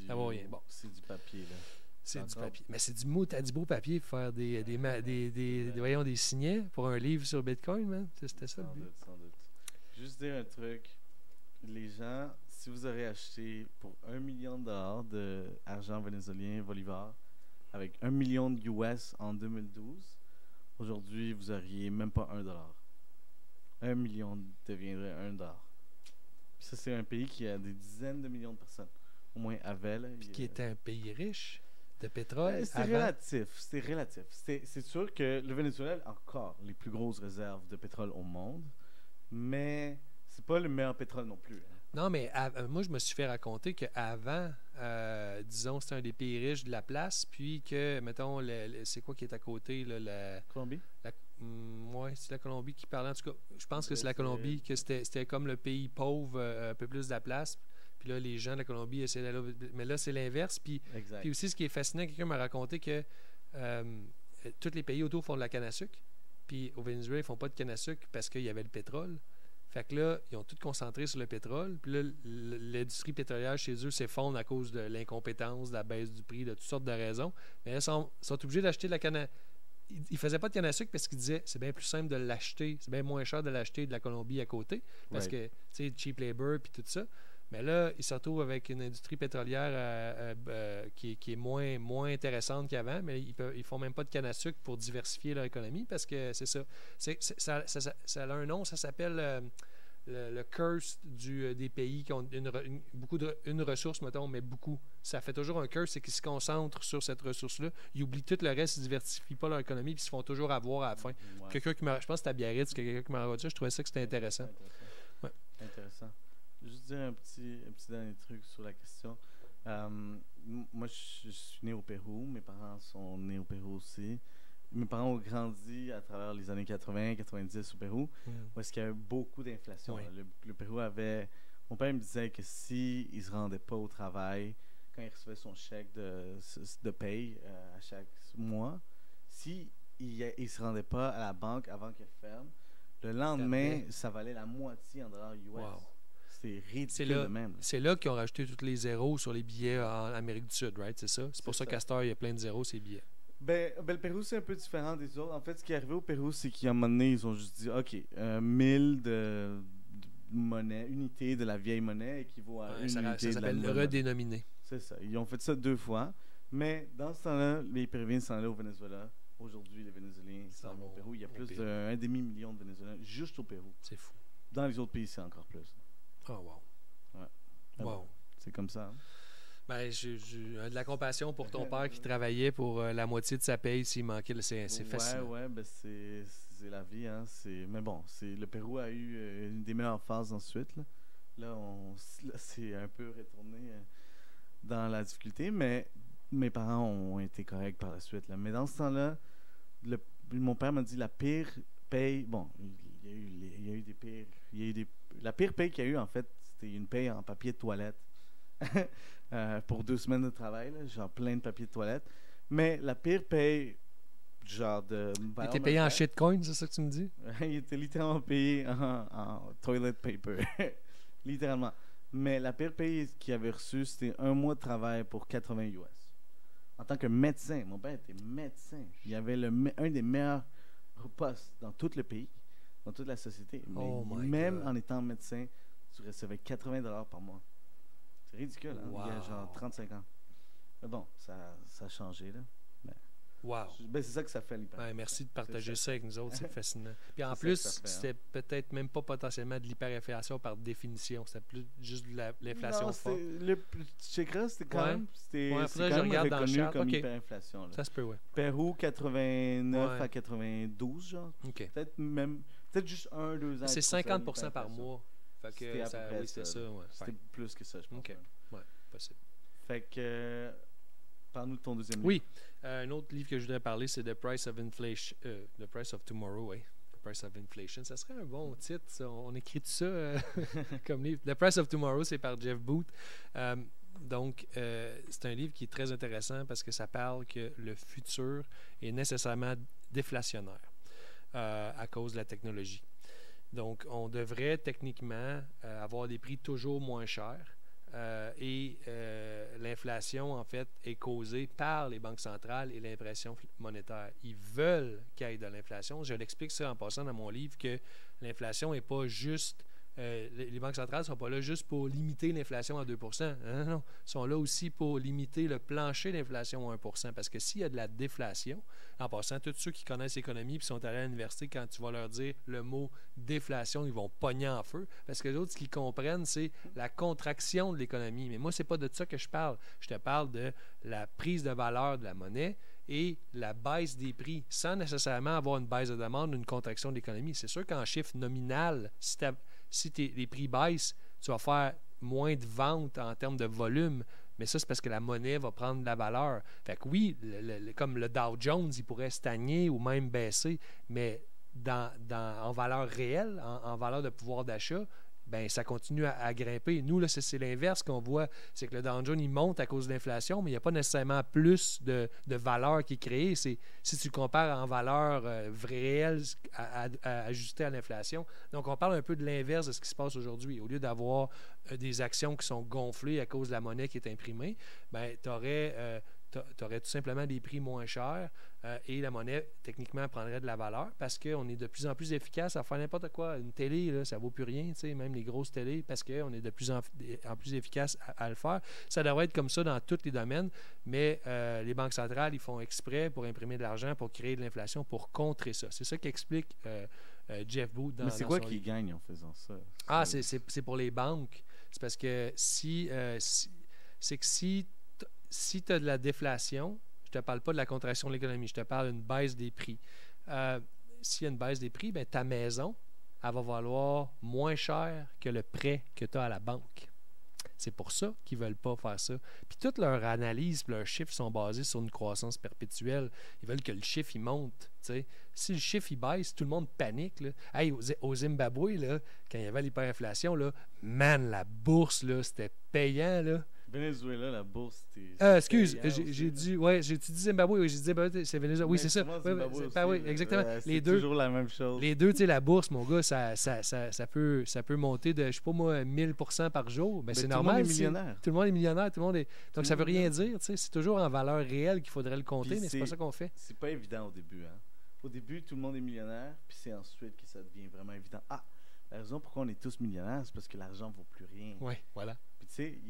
Ça vaut rien. Bon. C'est du papier, là. C'est du Encore. papier. Mais c'est du mot, t'as du beau papier pour faire voyons, des signets pour un livre sur Bitcoin, man. C'était ça le Sans but. doute, sans doute. Juste dire un truc. Les gens, si vous aurez acheté pour $1 million d'argent vénézuélien, Bolivar, avec 1 million de US en 2012, aujourd'hui, vous n'auriez même pas $1. 1 million deviendrait $1. Puis ça, c'est un pays qui a des dizaines de millions de personnes. Au moins, Havel. Puis qui était un pays riche de pétrole. C'est avant. relatif. C'est relatif. C'est sûr que le Venezuela a encore les plus grosses réserves de pétrole au monde, mais c'est pas le meilleur pétrole non plus. Hein. Non, mais moi, je me suis fait raconter qu'avant, disons, c'était un des pays riches de la place, puis que, mettons, c'est quoi qui est à côté, là, Colombie? ouais, c'est la Colombie qui parlait. En tout cas, je pense que c'est la C'est- Colombie, que c'était comme le pays pauvre, un peu plus de la place. Puis là, les gens de la Colombie essaient d'aller. Mais là, c'est l'inverse. Puis Exact. aussi, ce qui est fascinant, quelqu'un m'a raconté que tous les pays autour font de la canne à sucre. Puis au Venezuela, ils font pas de canne à sucre parce qu'il y avait le pétrole. Fait que là, ils ont tout concentré sur le pétrole. Puis là, l'industrie pétrolière chez eux s'effondre à cause de l'incompétence, de la baisse du prix, de toutes sortes de raisons. Mais là, ils sont obligés d'acheter de la canne à... Ils ne faisaient pas de canne à sucre parce qu'ils disaient c'est bien plus simple de l'acheter, c'est bien moins cher de l'acheter de la Colombie à côté. Parce Right. que, tu sais, cheap labor puis tout ça. Mais là, ils se retrouvent avec une industrie pétrolière qui est moins intéressante qu'avant, mais ils font même pas de canne à sucre pour diversifier leur économie parce que c'est ça. Ça a un nom, ça s'appelle le curse des pays qui ont une ressource, mettons, mais beaucoup. Ça fait toujours un curse, c'est qu'ils se concentrent sur cette ressource-là. Ils oublient tout le reste, ils ne diversifient pas leur économie, puis ils se font toujours avoir à la fin. Ouais. Je pense que c'était à Biarritz, quelqu'un qui m'a raconté ça, je trouvais ça que c'était intéressant. Ouais. Intéressant. Juste dire un petit dernier truc sur la question. Moi, je suis né au Pérou. Mes parents sont nés au Pérou aussi. Mes parents ont grandi à travers les années 80-90 au Pérou, où est-ce qu'il y avait beaucoup d'inflation. Oui. Le Pérou avait... Mon père me disait que s'il ne se rendait pas au travail, quand il recevait son chèque de paye à chaque mois, s'il ne se rendait pas à la banque avant qu'elle ferme, le lendemain, ça valait la moitié en dollars US. Wow. C'est ridicule de même. C'est là qu'ils ont rajouté tous les zéros sur les billets en Amérique du Sud, right? C'est ça? C'est pour ça qu'à cette heure, il y a plein de zéros sur les billets. Ben, le Pérou, c'est un peu différent des autres. En fait, ce qui est arrivé au Pérou, c'est qu'à un moment donné, ils ont juste dit, OK, 1000 de monnaie, unité de la vieille monnaie équivaut à une unité ça de la s'appelle nouvelle monnaie. redénominé. C'est ça. Ils ont fait ça 2 fois. Mais dans ce temps-là, les Péruviens s'en allaient au Venezuela. Aujourd'hui, les Vénézuéliens s'en vont au Pérou. Il y a plus d'1 demi-million de Vénézuéliens juste au Pérou. C'est fou. Dans les autres pays, c'est encore plus. Oh, wow. Ouais. Wow. C'est comme ça. Hein? Ben, j'ai de la compassion pour ton père qui travaillait pour la moitié de sa paye s'il manquait. C'est fascinant. Ouais, ben c'est la vie. Hein? Mais bon, le Pérou a eu une des meilleures phases ensuite. Là c'est un peu retourné dans la difficulté, mais mes parents ont été corrects par la suite. Là. Mais dans ce temps-là, mon père m'a dit la pire paye. Bon, il y a eu des pires. La pire paye qu'il y a eu, en fait, c'était une paye en papier de toilette. Pour 2 semaines de travail, là, genre plein de papier de toilette. Mais la pire paye, genre de... Il était payé en shitcoin, c'est ça que tu me dis? Il était littéralement payé en toilet paper. Littéralement. Mais la pire paye qu'il avait reçue, c'était 1 mois de travail pour 80 US. En tant que médecin, mon père était médecin. Il avait un des meilleurs postes dans tout le pays, dans toute la société. Mais même en étant médecin, tu recevais 80 $ par mois. C'est ridicule, hein? Wow. Il y a genre 35 ans. Mais bon, ça a changé, là. Wow. Ben, c'est ça que ça fait, l'hyperphagie. Ouais, merci de partager ça avec nous autres, c'est fascinant. Puis en C'est plus, ça que ça fait, c'était peut-être même pas potentiellement de l'hyperinflation par définition, c'était plus juste de l'inflation forte. Le Chekra, c'était quand même, faudrait que je quand même regarde dans le reconnu chat. comme Ok. hyperinflation. Là. Ça se peut, ouais. Pérou, 89 Ouais. à 92, genre. OK. Peut-être juste 1-2 ans. C'est que ça, 50% par l'hyperinflation. mois. Fait C'était que à peu près oui, c'était ça, ouais. C'était plus que ça, je pense. OK. Même. Ouais, possible. Fait que Parle-nous de ton deuxième livre. Oui. Un autre livre que je voudrais parler, c'est The Price of Inflation. The Price of Tomorrow, oui. The Price of Inflation. Ça serait un bon titre, ça. On écrit tout ça comme livre. The Price of Tomorrow, c'est par Jeff Booth. Donc, c'est un livre qui est très intéressant parce que ça parle que le futur est nécessairement déflationnaire à cause de la technologie. Donc, on devrait techniquement avoir des prix toujours moins chers. Et l'inflation, en fait, est causée par les banques centrales et l'impression monétaire. Ils veulent qu'il y ait de l'inflation. Je l'explique ça en passant dans mon livre que l'inflation n'est pas juste... les banques centrales ne sont pas là juste pour limiter l'inflation à 2 %. Non, non. Ils sont là aussi pour limiter le plancher d'inflation à 1 %. Parce que s'il y a de la déflation, en passant, tous ceux qui connaissent l'économie et sont allés à l'université, quand tu vas leur dire le mot déflation, ils vont pogner en feu. Parce que les autres, ce qu'ils comprennent, c'est la contraction de l'économie. Mais moi, ce n'est pas de ça que je parle. Je te parle de la prise de valeur de la monnaie et la baisse des prix, sans nécessairement avoir une baisse de demande ou une contraction de l'économie. C'est sûr qu'en chiffre nominal, si les prix baissent, tu vas faire moins de ventes en termes de volume, mais ça, c'est parce que la monnaie va prendre de la valeur. Fait que oui, comme le Dow Jones, il pourrait stagner ou même baisser, mais en valeur réelle, en valeur de pouvoir d'achat, ben ça continue à grimper. Nous, là, c'est l'inverse qu'on voit. C'est que le Dow Jones, il monte à cause de l'inflation, mais il n'y a pas nécessairement plus de valeur qui est créée. Si tu compares en valeur réelle ajustée à l'inflation. Donc, on parle un peu de l'inverse de ce qui se passe aujourd'hui. Au lieu d'avoir des actions qui sont gonflées à cause de la monnaie qui est imprimée, ben, tu aurais tout simplement des prix moins chers et la monnaie, techniquement, prendrait de la valeur parce qu'on est de plus en plus efficace à faire n'importe quoi. Une télé, là, ça ne vaut plus rien, même les grosses télés, parce qu'on est de plus en plus efficace à le faire. Ça devrait être comme ça dans tous les domaines, mais les banques centrales, ils font exprès pour imprimer de l'argent, pour créer de l'inflation, pour contrer ça. C'est ça qu'explique Jeff Booth dans Mais c'est quoi qui livre. gagne en faisant ça? Ah, c'est pour les banques. C'est parce que si tu as de la déflation, je ne te parle pas de la contraction de l'économie, je te parle d'une baisse des prix. S'il y a une baisse des prix, ben, ta maison, elle va valoir moins cher que le prêt que tu as à la banque. C'est pour ça qu'ils ne veulent pas faire ça. Puis toute leur analyse, leurs chiffres sont basés sur une croissance perpétuelle. Ils veulent que le chiffre il monte. T'sais. Si le chiffre il baisse, tout le monde panique. Là. Hey, au Zimbabwe, là, quand il y avait l'hyperinflation, là, man, la bourse, là, c'était payant. Là. Venezuela, la bourse, excuse, j'ai dit Zimbabwe, oui, j'ai dit Zimbabwe, c'est Venezuela. Oui, c'est ça. Oui, exactement. C'est toujours la même chose. Les deux, tu sais, la bourse, mon gars, ça peut monter de, je sais pas moi, 1000% par jour. Ben, c'est normal. Tout le monde est millionnaire. Tout le monde est millionnaire. Donc, ça veut rien dire. C'est toujours en valeur réelle qu'il faudrait le compter, puis mais c'est pas ça qu'on fait. C'est pas évident au début. Hein. Au début, tout le monde est millionnaire, puis c'est ensuite que ça devient vraiment évident. Ah, la raison pourquoi on est tous millionnaires, c'est parce que l'argent vaut plus rien. Oui, voilà. Puis tu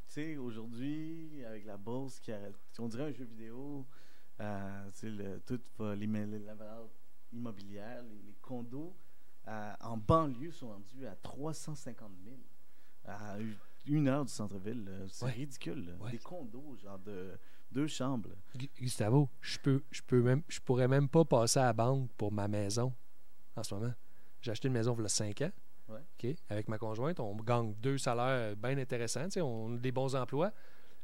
sais, aujourd'hui, avec la bourse qui arrête, on dirait un jeu vidéo, tout la valeur immobilière, les condos en banlieue sont rendus à 350 000 à 1 heure du centre-ville. C'est ridicule. Ouais. Des condos, genre de 2 chambres. Gustavo, je pourrais même pas passer à la banque pour ma maison en ce moment. J'ai acheté une maison il y a 5 ans. Ouais. Okay. Avec ma conjointe, on gagne 2 salaires bien intéressants. On a des bons emplois.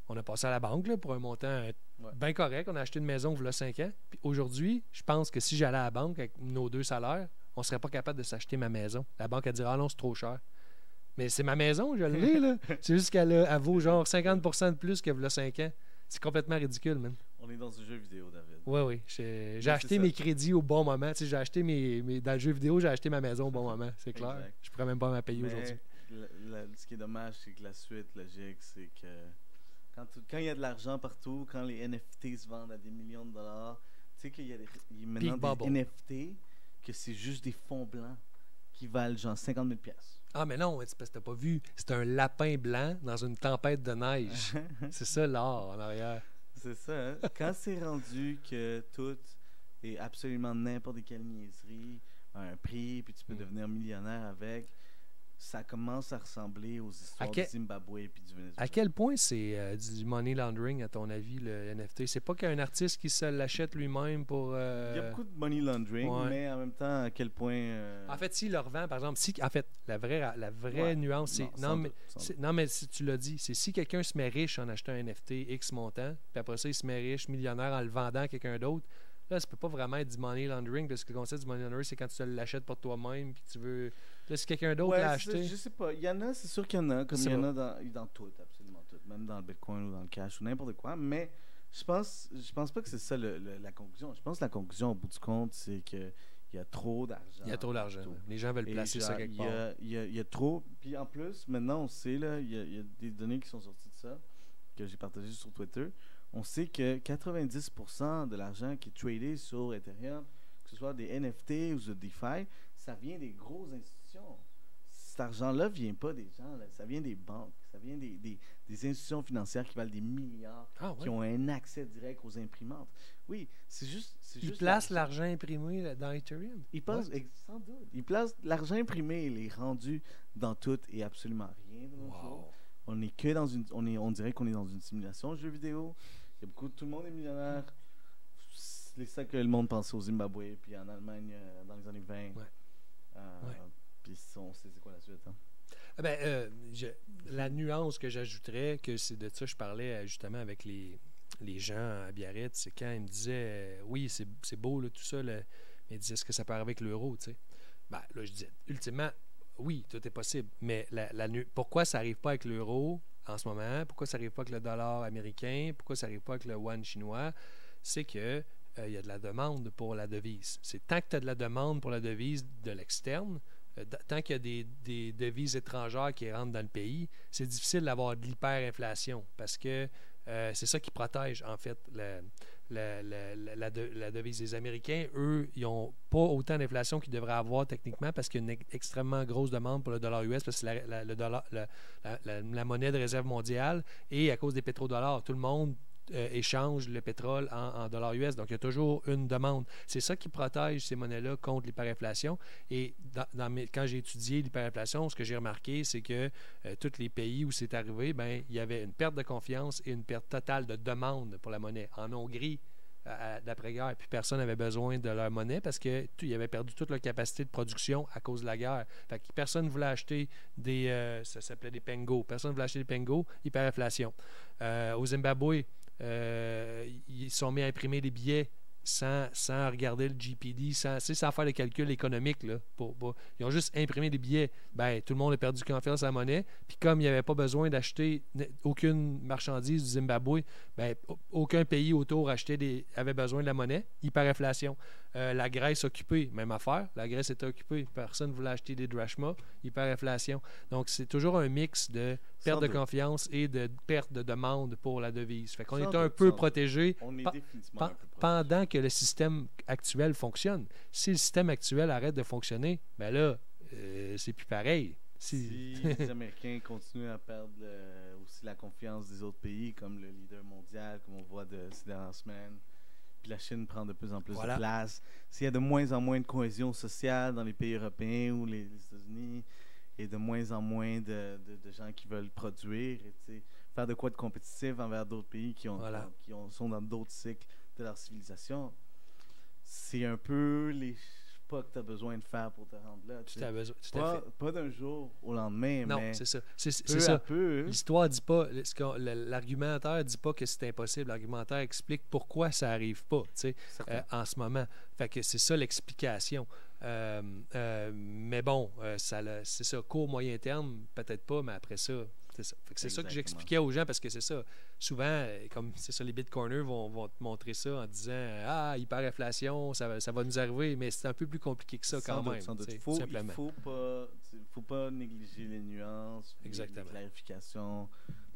On a passé à la banque là, pour un montant bien correct. On a acheté une maison il y a 5 ans. Puis aujourd'hui, je pense que si j'allais à la banque avec nos 2 salaires, on ne serait pas capable de s'acheter ma maison. La banque, elle dirait « Ah non, c'est trop cher. » Mais c'est ma maison, je l'ai, là. C'est juste qu'elle vaut genre 50% de plus qu'il y a 5 ans. C'est complètement ridicule, man. On est dans un jeu vidéo, David. Oui. J'ai acheté mes crédits au bon moment. Tu sais, j'ai acheté dans le jeu vidéo, j'ai acheté ma maison au bon moment. C'est clair. Exact. Je pourrais même pas m'en payer aujourd'hui. Ce qui est dommage, c'est que la suite logique, c'est que quand il y a de l'argent partout, quand les NFT se vendent à des millions de dollars, tu sais qu'il y a maintenant des NFT que c'est juste des fonds blancs qui valent genre 50 000 $. Ah, mais non, c'est parce que t'as pas vu. C'est un lapin blanc dans une tempête de neige. C'est ça l'art en arrière. C'est ça. Hein? Quand c'est rendu que tout est absolument n'importe quelle niaiserie a un prix, puis tu peux devenir millionnaire avec, ça commence à ressembler aux histoires du Zimbabwe et du Venezuela. À quel point c'est du money laundering, à ton avis, le NFT? C'est pas qu'un artiste qui se l'achète lui-même pour... Il y a beaucoup de money laundering, mais en même temps, à quel point... En fait, s'il le revend, par exemple, en fait, la vraie nuance, c'est... Non, mais si tu l'as dit, c'est si quelqu'un se met riche en achetant un NFT X montant, puis après ça, il se met riche, millionnaire, en le vendant à quelqu'un d'autre, là, ça peut pas vraiment être du money laundering, parce que le concept du money laundering, c'est quand tu te l'achètes pour toi-même, puis tu veux... Là, si quelqu'un d'autre l'a acheté... Je sais pas. Il y en a, c'est sûr qu'il y en a, comme il y en a dans tout, absolument tout. Même dans le Bitcoin ou dans le cash ou n'importe quoi. Mais je pense pas que c'est ça la conclusion. Je pense que la conclusion, au bout du compte, c'est qu'il y a trop d'argent. Il y a trop d'argent. Les gens veulent placer ça quelque part. Il y a trop. Puis en plus, maintenant, on sait, là, il y a des données qui sont sorties de ça, que j'ai partagées sur Twitter. On sait que 90% de l'argent qui est tradé sur Ethereum, que ce soit des NFT ou de DeFi, ça vient des grosses institutions. Cet argent-là ne vient pas des gens, là. Ça vient des banques, ça vient des institutions financières qui valent des milliards, qui ont un accès direct aux imprimantes. Oui, c'est juste. Ils placent l'argent imprimé là, dans Ethereum? Sans doute. Ils placent l'argent imprimé, il est rendu dans tout et absolument rien de nos jours. On est que dans on dirait qu'on est dans une simulation de jeux vidéo. Il y a tout le monde est millionnaire. C'est ça que le monde pensait au Zimbabwe, puis en Allemagne dans les années 20. Puis on sait c'est quoi la suite. Hein? La nuance que j'ajouterais, que c'est de ça que je parlais justement avec les gens à Biarritz, c'est quand ils me disaient oui, c'est beau là, tout ça, mais ils disaient est-ce que ça peut arriver avec l'euro, tu sais? Là, je disais ultimement, oui, tout est possible, mais pourquoi ça n'arrive pas avec l'euro en ce moment? Pourquoi ça n'arrive pas avec le dollar américain? Pourquoi ça n'arrive pas avec le yuan chinois? C'est que il y a de la demande pour la devise. C'est tant que tu as de la demande pour la devise de l'externe, tant qu'il y a des devises étrangères qui rentrent dans le pays, c'est difficile d'avoir de l'hyperinflation parce que c'est ça qui protège, en fait, la devise. Les Américains, eux, ils n'ont pas autant d'inflation qu'ils devraient avoir techniquement parce qu'il y a une extrêmement grosse demande pour le dollar US parce que c'est la monnaie de réserve mondiale et à cause des pétrodollars, tout le monde échange le pétrole en dollars US. Donc, il y a toujours une demande. C'est ça qui protège ces monnaies-là contre l'hyperinflation. Et quand j'ai étudié l'hyperinflation, ce que j'ai remarqué, c'est que tous les pays où c'est arrivé, il y avait une perte de confiance et une perte totale de demande pour la monnaie. En Hongrie, d'après-guerre, puis personne n'avait besoin de leur monnaie parce qu'ils avaient perdu toute leur capacité de production à cause de la guerre. Fait que personne ne voulait acheter ça s'appelait des pengos. Personne ne voulait acheter des pengos, hyperinflation. Au Zimbabwe, ils sont mis à imprimer des billets sans regarder le GPD, sans faire les calculs économiques. Là, ils ont juste imprimé des billets. Tout le monde a perdu confiance à la monnaie. Puis comme il n'y avait pas besoin d'acheter aucune marchandise du Zimbabwe, aucun pays autour avait besoin de la monnaie. Hyperinflation. La Grèce occupée, même affaire. La Grèce était occupée. Personne ne voulait acheter des drachmas. Hyperinflation. Donc, c'est toujours un mix de perte de confiance et de perte de demande pour la devise. Fait qu'on est un peu protégé pendant que le système actuel fonctionne. Si le système actuel arrête de fonctionner, c'est plus pareil. Si les Américains continuent à perdre aussi la confiance des autres pays, comme le leader mondial, comme on voit ces dernières semaines, puis la Chine prend de plus en plus de place, s'il y a de moins en moins de cohésion sociale dans les pays européens ou les États-Unis, et de moins en moins de gens qui veulent produire et faire de quoi de compétitif envers d'autres pays qui sont dans d'autres cycles de leur civilisation, c'est un peu les pas que tu as besoin de faire pour te rendre là. Pas d'un jour au lendemain, non, mais c'est ça. C'est ça. Peu. L'histoire dit pas, l'argumentaire dit pas que c'est impossible. L'argumentaire explique pourquoi ça arrive pas, en ce moment. Fait que c'est ça l'explication. Mais bon, c'est ça, court, moyen terme, peut-être pas, mais après ça, c'est ça. Fait que c'est ça que j'expliquais aux gens parce que c'est ça. Souvent, comme c'est ça, les bitcoiners vont te montrer ça en disant hyperinflation, ça va nous arriver, mais c'est un peu plus compliqué que ça quand même. Il faut pas négliger les nuances, les clarifications.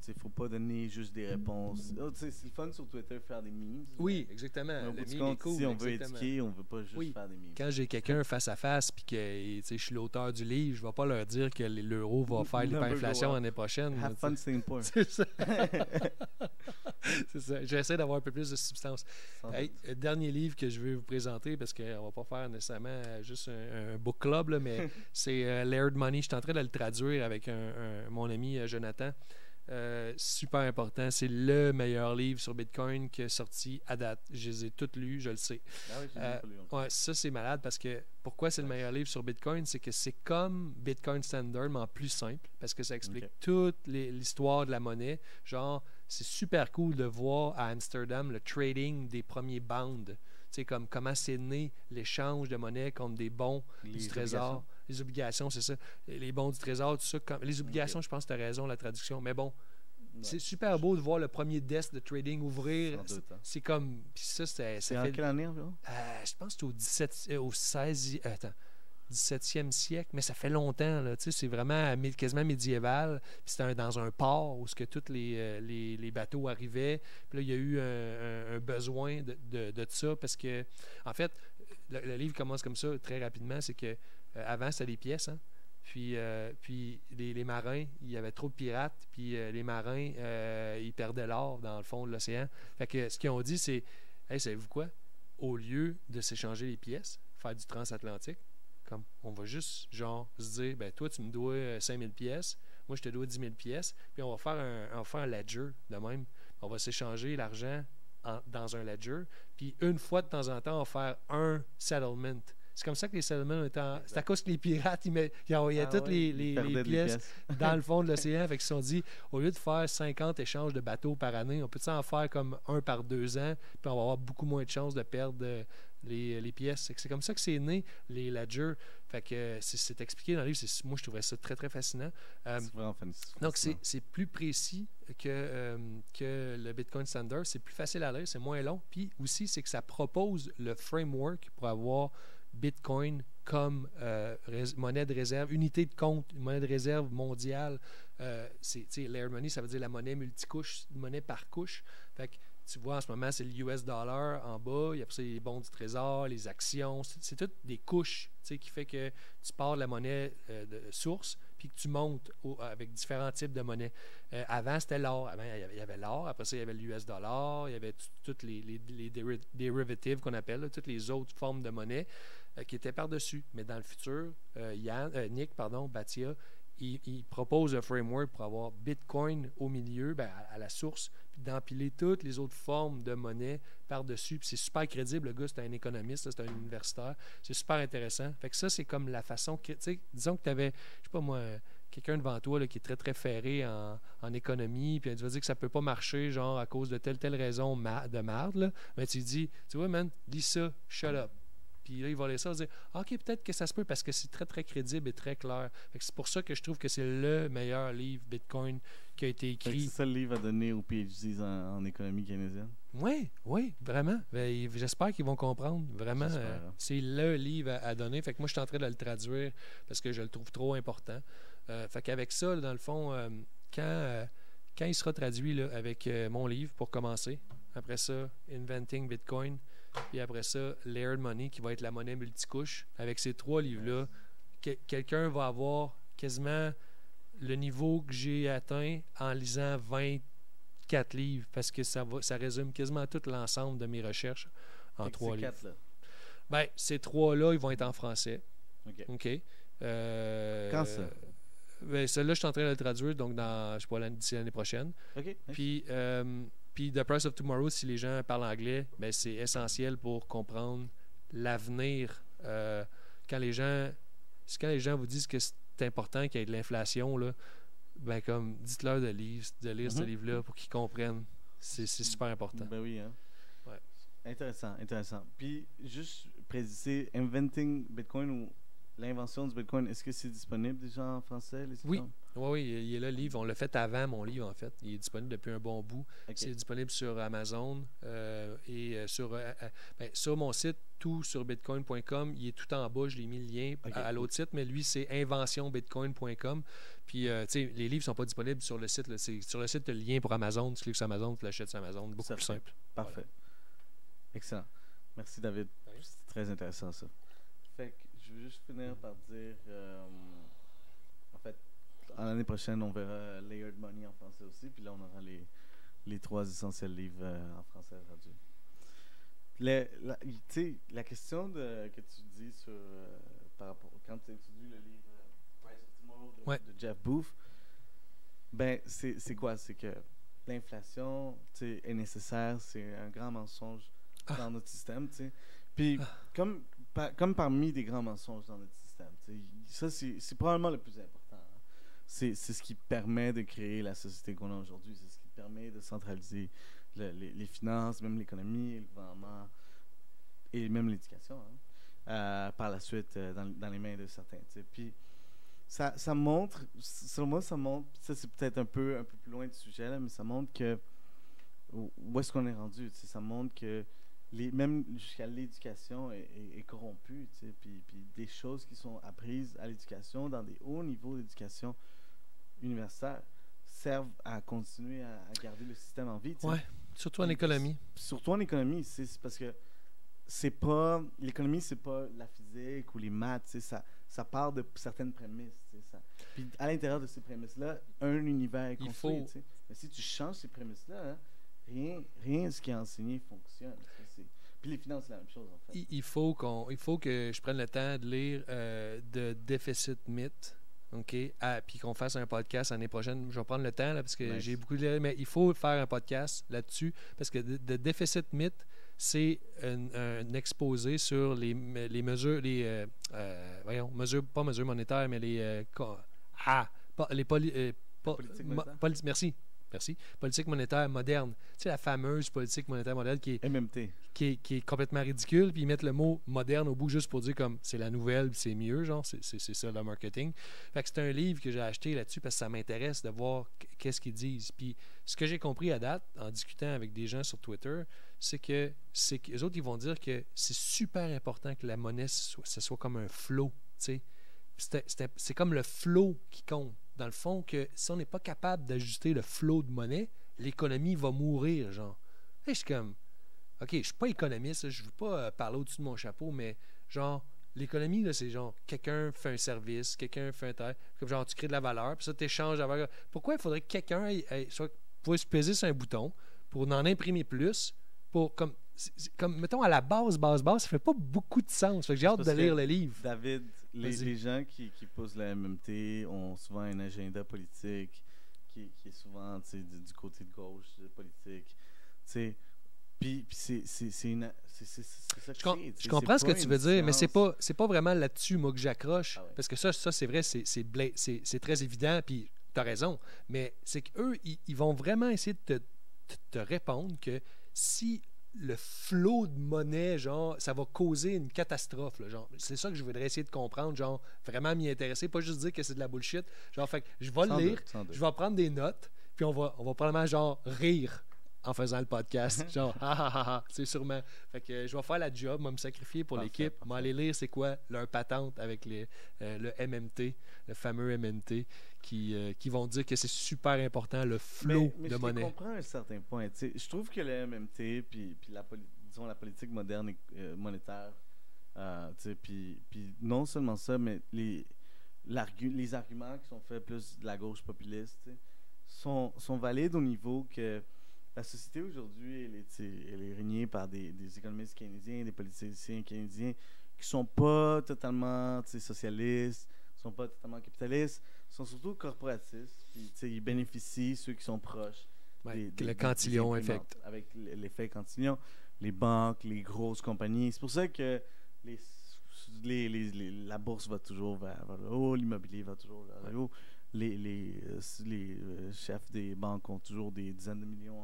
Il ne faut pas donner juste des réponses. C'est le fun sur Twitter faire des memes. Oui, exactement. Le meme est cool, si on veut éduquer, on ne veut pas juste faire des memes. Quand j'ai quelqu'un face à face et que je suis l'auteur du livre, je ne vais pas leur dire que l'euro va faire l'hyperinflation l'année prochaine. Have fun staying poor. C'est ça. C'est ça. J'essaie d'avoir un peu plus de substance. Sans Hey, doute. dernier livre que je vais vous présenter, parce qu'on va pas faire nécessairement juste un book club, là, mais c'est Laird Money. Je suis en train de le traduire avec mon ami Jonathan. Super important. C'est le meilleur livre sur Bitcoin qui est sorti à date. Je les ai tous lus, je le sais. Ah oui, j'ai Euh, même pas lu encore. ouais, ça c'est malade parce que pourquoi c'est le meilleur livre sur Bitcoin, c'est que c'est comme Bitcoin Standard, mais en plus simple, parce que ça explique Ok. toute l'histoire de la monnaie. Genre, c'est super cool de voir à Amsterdam le trading des premiers bonds. Tu sais, comme comment c'est né l'échange de monnaie contre des bons du Les trésor. obligations. Les obligations, c'est ça. Les bons du trésor, tout ça. Les obligations, je pense que tu as raison, la traduction. Mais bon, Ouais. c'est super beau de voir le premier desk de trading ouvrir. Sans doute, hein. C'est comme. Puis ça, C'est ça en fait. quelle année environ? Je pense que c'est au 17, au 16, attends, 17e siècle, mais ça fait longtemps, là, tu sais, c'est vraiment quasiment médiéval. Puis c'était dans un port où ce que tous les bateaux arrivaient. Puis là, il y a eu un besoin de ça parce que, en fait, le livre commence comme ça très rapidement. C'est que avant, c'était des pièces, hein. Puis les marins, il y avait trop de pirates, puis les marins, ils perdaient l'or dans le fond de l'océan. Fait que ce qu'ils ont dit, c'est, hey, savez-vous quoi? Au lieu de s'échanger les pièces, faire du transatlantique, comme on va juste, genre, se dire, ben toi, tu me dois 5000 pièces, moi, je te dois 10 000 pièces, puis on va faire un ledger de même. On va s'échanger l'argent dans un ledger, puis une fois de temps en temps, on va faire un settlement. C'est comme ça que les settlements étaient c'est à cause que les pirates, ils envoyaient Ah toutes ouais, ils les perdaient des pièces dans le fond de l'océan. Fait qu'ils se sont dit, au lieu de faire 50 échanges de bateaux par année, on peut en faire comme un par 2 ans, puis on va avoir beaucoup moins de chances de perdre les pièces. C'est comme ça que c'est né, les ledgers. Fait que c'est expliqué dans le livre. Moi, je trouvais ça très, très fascinant. C'est vraiment Donc, fascinant. c'est plus précis que le Bitcoin Standard. C'est plus facile à lire, c'est moins long. Puis aussi, c'est que ça propose le framework pour avoir Bitcoin comme monnaie de réserve, unité de compte, une monnaie de réserve mondiale. Layer money, ça veut dire la monnaie multicouche, monnaie par couche. Fait que tu vois, en ce moment, c'est le US dollar en bas, il y a après les bons du trésor, les actions, c'est toutes des couches qui fait que tu pars de la monnaie de source puis que tu montes avec différents types de monnaies. Avant, c'était l'or. Avant, il y avait l'or. Après ça, il y avait l'US dollar. Il y avait toutes les derivatives qu'on appelle, là, toutes les autres formes de monnaie qui étaient par-dessus. Mais dans le futur, Nick, Bhatia, il propose un framework pour avoir Bitcoin au milieu, à la source, puis d'empiler toutes les autres formes de monnaie par-dessus. Puis c'est super crédible. Le gars, c'est un économiste, c'est un universitaire. C'est super intéressant. Fait que ça, c'est comme la façon que, disons que tu avais, je sais pas moi, quelqu'un devant toi là, qui est très, très ferré en économie, puis tu vas dire que ça peut pas marcher, genre, à cause de telle raison de marde, là. Mais tu dis, tu vois, man, dis ça, shut up. Puis là, il va laisser ça, dire OK, peut-être que ça se peut parce que c'est très, très crédible et très clair. C'est pour ça que je trouve que c'est le meilleur livre Bitcoin qui a été écrit. C'est ça le livre à donner aux PhDs en économie keynésienne? Oui, vraiment. J'espère qu'ils vont comprendre. Vraiment, c'est le livre à donner. Fait que moi, je suis en train de le traduire parce que je le trouve trop important. Fait qu'avec ça, dans le fond, quand il sera traduit là, avec mon livre pour commencer, après ça, Inventing Bitcoin, puis après ça, Layered Money, qui va être la monnaie multicouche. Avec ces 3 livres-là, quelqu'un va avoir quasiment le niveau que j'ai atteint en lisant 24 livres, parce que ça résume quasiment tout l'ensemble de mes recherches en 3 livres. 4, là. Ben, ces 3-là, ils vont être en français. OK. Quand ça? Ben, celui-là, je suis en train de le traduire, donc je sais pas, d'ici l'année prochaine. OK. Nice. Puis The Price of Tomorrow, si les gens parlent anglais, ben c'est essentiel pour comprendre l'avenir. Quand les gens vous disent que c'est important qu'il y ait de l'inflation, là, ben comme dites-leur de lire ce livre-là pour qu'ils comprennent. C'est super important. Ben oui, hein. Ouais. Intéressant. Puis, juste préciser, Inventing Bitcoin ou l'invention du Bitcoin, est-ce que c'est disponible déjà en français? Oui, il est là, le livre. On l'a fait avant mon livre, en fait. Il est disponible depuis un bon bout. Okay. C'est disponible sur Amazon et sur mon site, tout sur bitcoin.com. Il est tout en bas. Je l'ai mis le lien à l'autre site, mais lui, c'est inventionbitcoin.com. Puis, tu sais, les livres ne sont pas disponibles sur le site. Là. Sur le site, tu as le lien pour Amazon. Tu cliques sur Amazon, tu l'achètes sur Amazon. Beaucoup plus simple. Parfait. Voilà. Excellent. Merci, David. Oui. C'est très intéressant, ça. Fait que je veux juste finir par dire, en fait, l'année prochaine, on verra Layered Money en français aussi, puis là, on aura les 3 essentiels livres en français traduits. Tu sais, la question que tu dis sur, par rapport, quand tu étudies le livre Price of Tomorrow de Jeff Booth, ben, c'est quoi? C'est que l'inflation est nécessaire, c'est un grand mensonge dans notre système. T'sais. Puis, comme parmi des grands mensonges dans notre système, ça, c'est probablement le plus important. Hein. C'est ce qui permet de créer la société qu'on a aujourd'hui. C'est ce qui permet de centraliser les finances, même l'économie, le gouvernement et même l'éducation. Hein, par la suite, dans les mains de certains. T'sais. Puis, ça montre, selon moi, ça c'est peut-être un peu plus loin du sujet, là, mais ça montre que où est-ce qu'on est rendu. Ça montre que même jusqu'à l'éducation est corrompue, puis des choses qui sont apprises à l'éducation, dans des hauts niveaux d'éducation universitaire, servent à continuer à garder le système en vie. Oui, surtout en économie. Surtout en économie, c'est parce que l'économie, c'est pas la physique ou les maths, ça part de certaines prémices. Puis à l'intérieur de ces prémices-là, un univers est construit. Mais si tu changes ces prémices-là, hein, rien de ce qui est enseigné fonctionne. Puis les finances, c'est la même chose, en fait. Il faut que je prenne le temps de lire The Deficit Myth, OK? Puis qu'on fasse un podcast l'année prochaine. Je vais prendre le temps, là, parce que j'ai beaucoup de lire, mais il faut faire un podcast là-dessus, parce que The Deficit Myth, c'est un exposé sur les mesures, pas mesures monétaires, mais politique monétaire moderne. Tu sais, la fameuse politique monétaire moderne qui est MMT. Qui est complètement ridicule, puis ils mettent le mot moderne au bout juste pour dire comme c'est la nouvelle, c'est mieux, genre, c'est ça le marketing. Fait que c'est un livre que j'ai acheté là-dessus parce que ça m'intéresse de voir qu'est-ce qu'ils disent. Puis ce que j'ai compris à date, en discutant avec des gens sur Twitter, c'est que les autres, ils vont dire que c'est super important que la monnaie, ce soit comme un flow, tu sais. C'est comme le flow qui compte. Dans le fond, que si on n'est pas capable d'ajuster le flow de monnaie, l'économie va mourir, genre. Et je suis comme, OK, je suis pas économiste, là, je veux pas parler au-dessus de mon chapeau, mais genre, l'économie, là, c'est genre, quelqu'un fait un service, quelqu'un fait un travail, comme genre, tu crées de la valeur, puis ça, tu échanges la valeur. Pourquoi il faudrait que quelqu'un pouvait se peser sur un bouton pour en imprimer plus, pour, comme, mettons, à la base, ça fait pas beaucoup de sens. Fait que j'ai hâte de lire le livre. David, les gens qui posent la MMT ont souvent un agenda politique qui est souvent du côté de gauche politique. Puis c'est ça que je comprends ce que tu veux dire, mais c'est pas vraiment là-dessus, moi, que j'accroche. Parce que ça c'est vrai, c'est très évident, puis tu as raison. Mais c'est qu'eux, ils vont vraiment essayer de te répondre que si le flot de monnaie, genre, ça va causer une catastrophe, là, genre. C'est ça que je voudrais essayer de comprendre, genre, vraiment m'y intéresser, pas juste dire que c'est de la bullshit. Genre, fait que je vais le lire, je vais prendre des notes, puis on va probablement, genre, rire en faisant le podcast. Genre, c'est sûrement. Fait que je vais faire la job, me sacrifier pour l'équipe, m'aller lire c'est quoi leur patente avec le MMT, le fameux MMT, qui vont dire que c'est super important, le flow de monnaie. Je comprends à un certain point. Je trouve que le MMT, puis la politique moderne monétaire, puis non seulement ça, mais les arguments qui sont faits plus de la gauche populiste sont valides au niveau que la société aujourd'hui, elle est régnée par des économistes keynésiens, des politiciens keynésiens qui sont pas totalement socialistes, sont pas totalement capitalistes, sont surtout corporatistes. Puis, ils bénéficient, ceux qui sont proches. Le cantillon effect. Avec l'effet cantillon, les banques, les grosses compagnies. C'est pour ça que la bourse va toujours vers le haut, l'immobilier va toujours vers le haut. Les chefs des banques ont toujours des dizaines de millions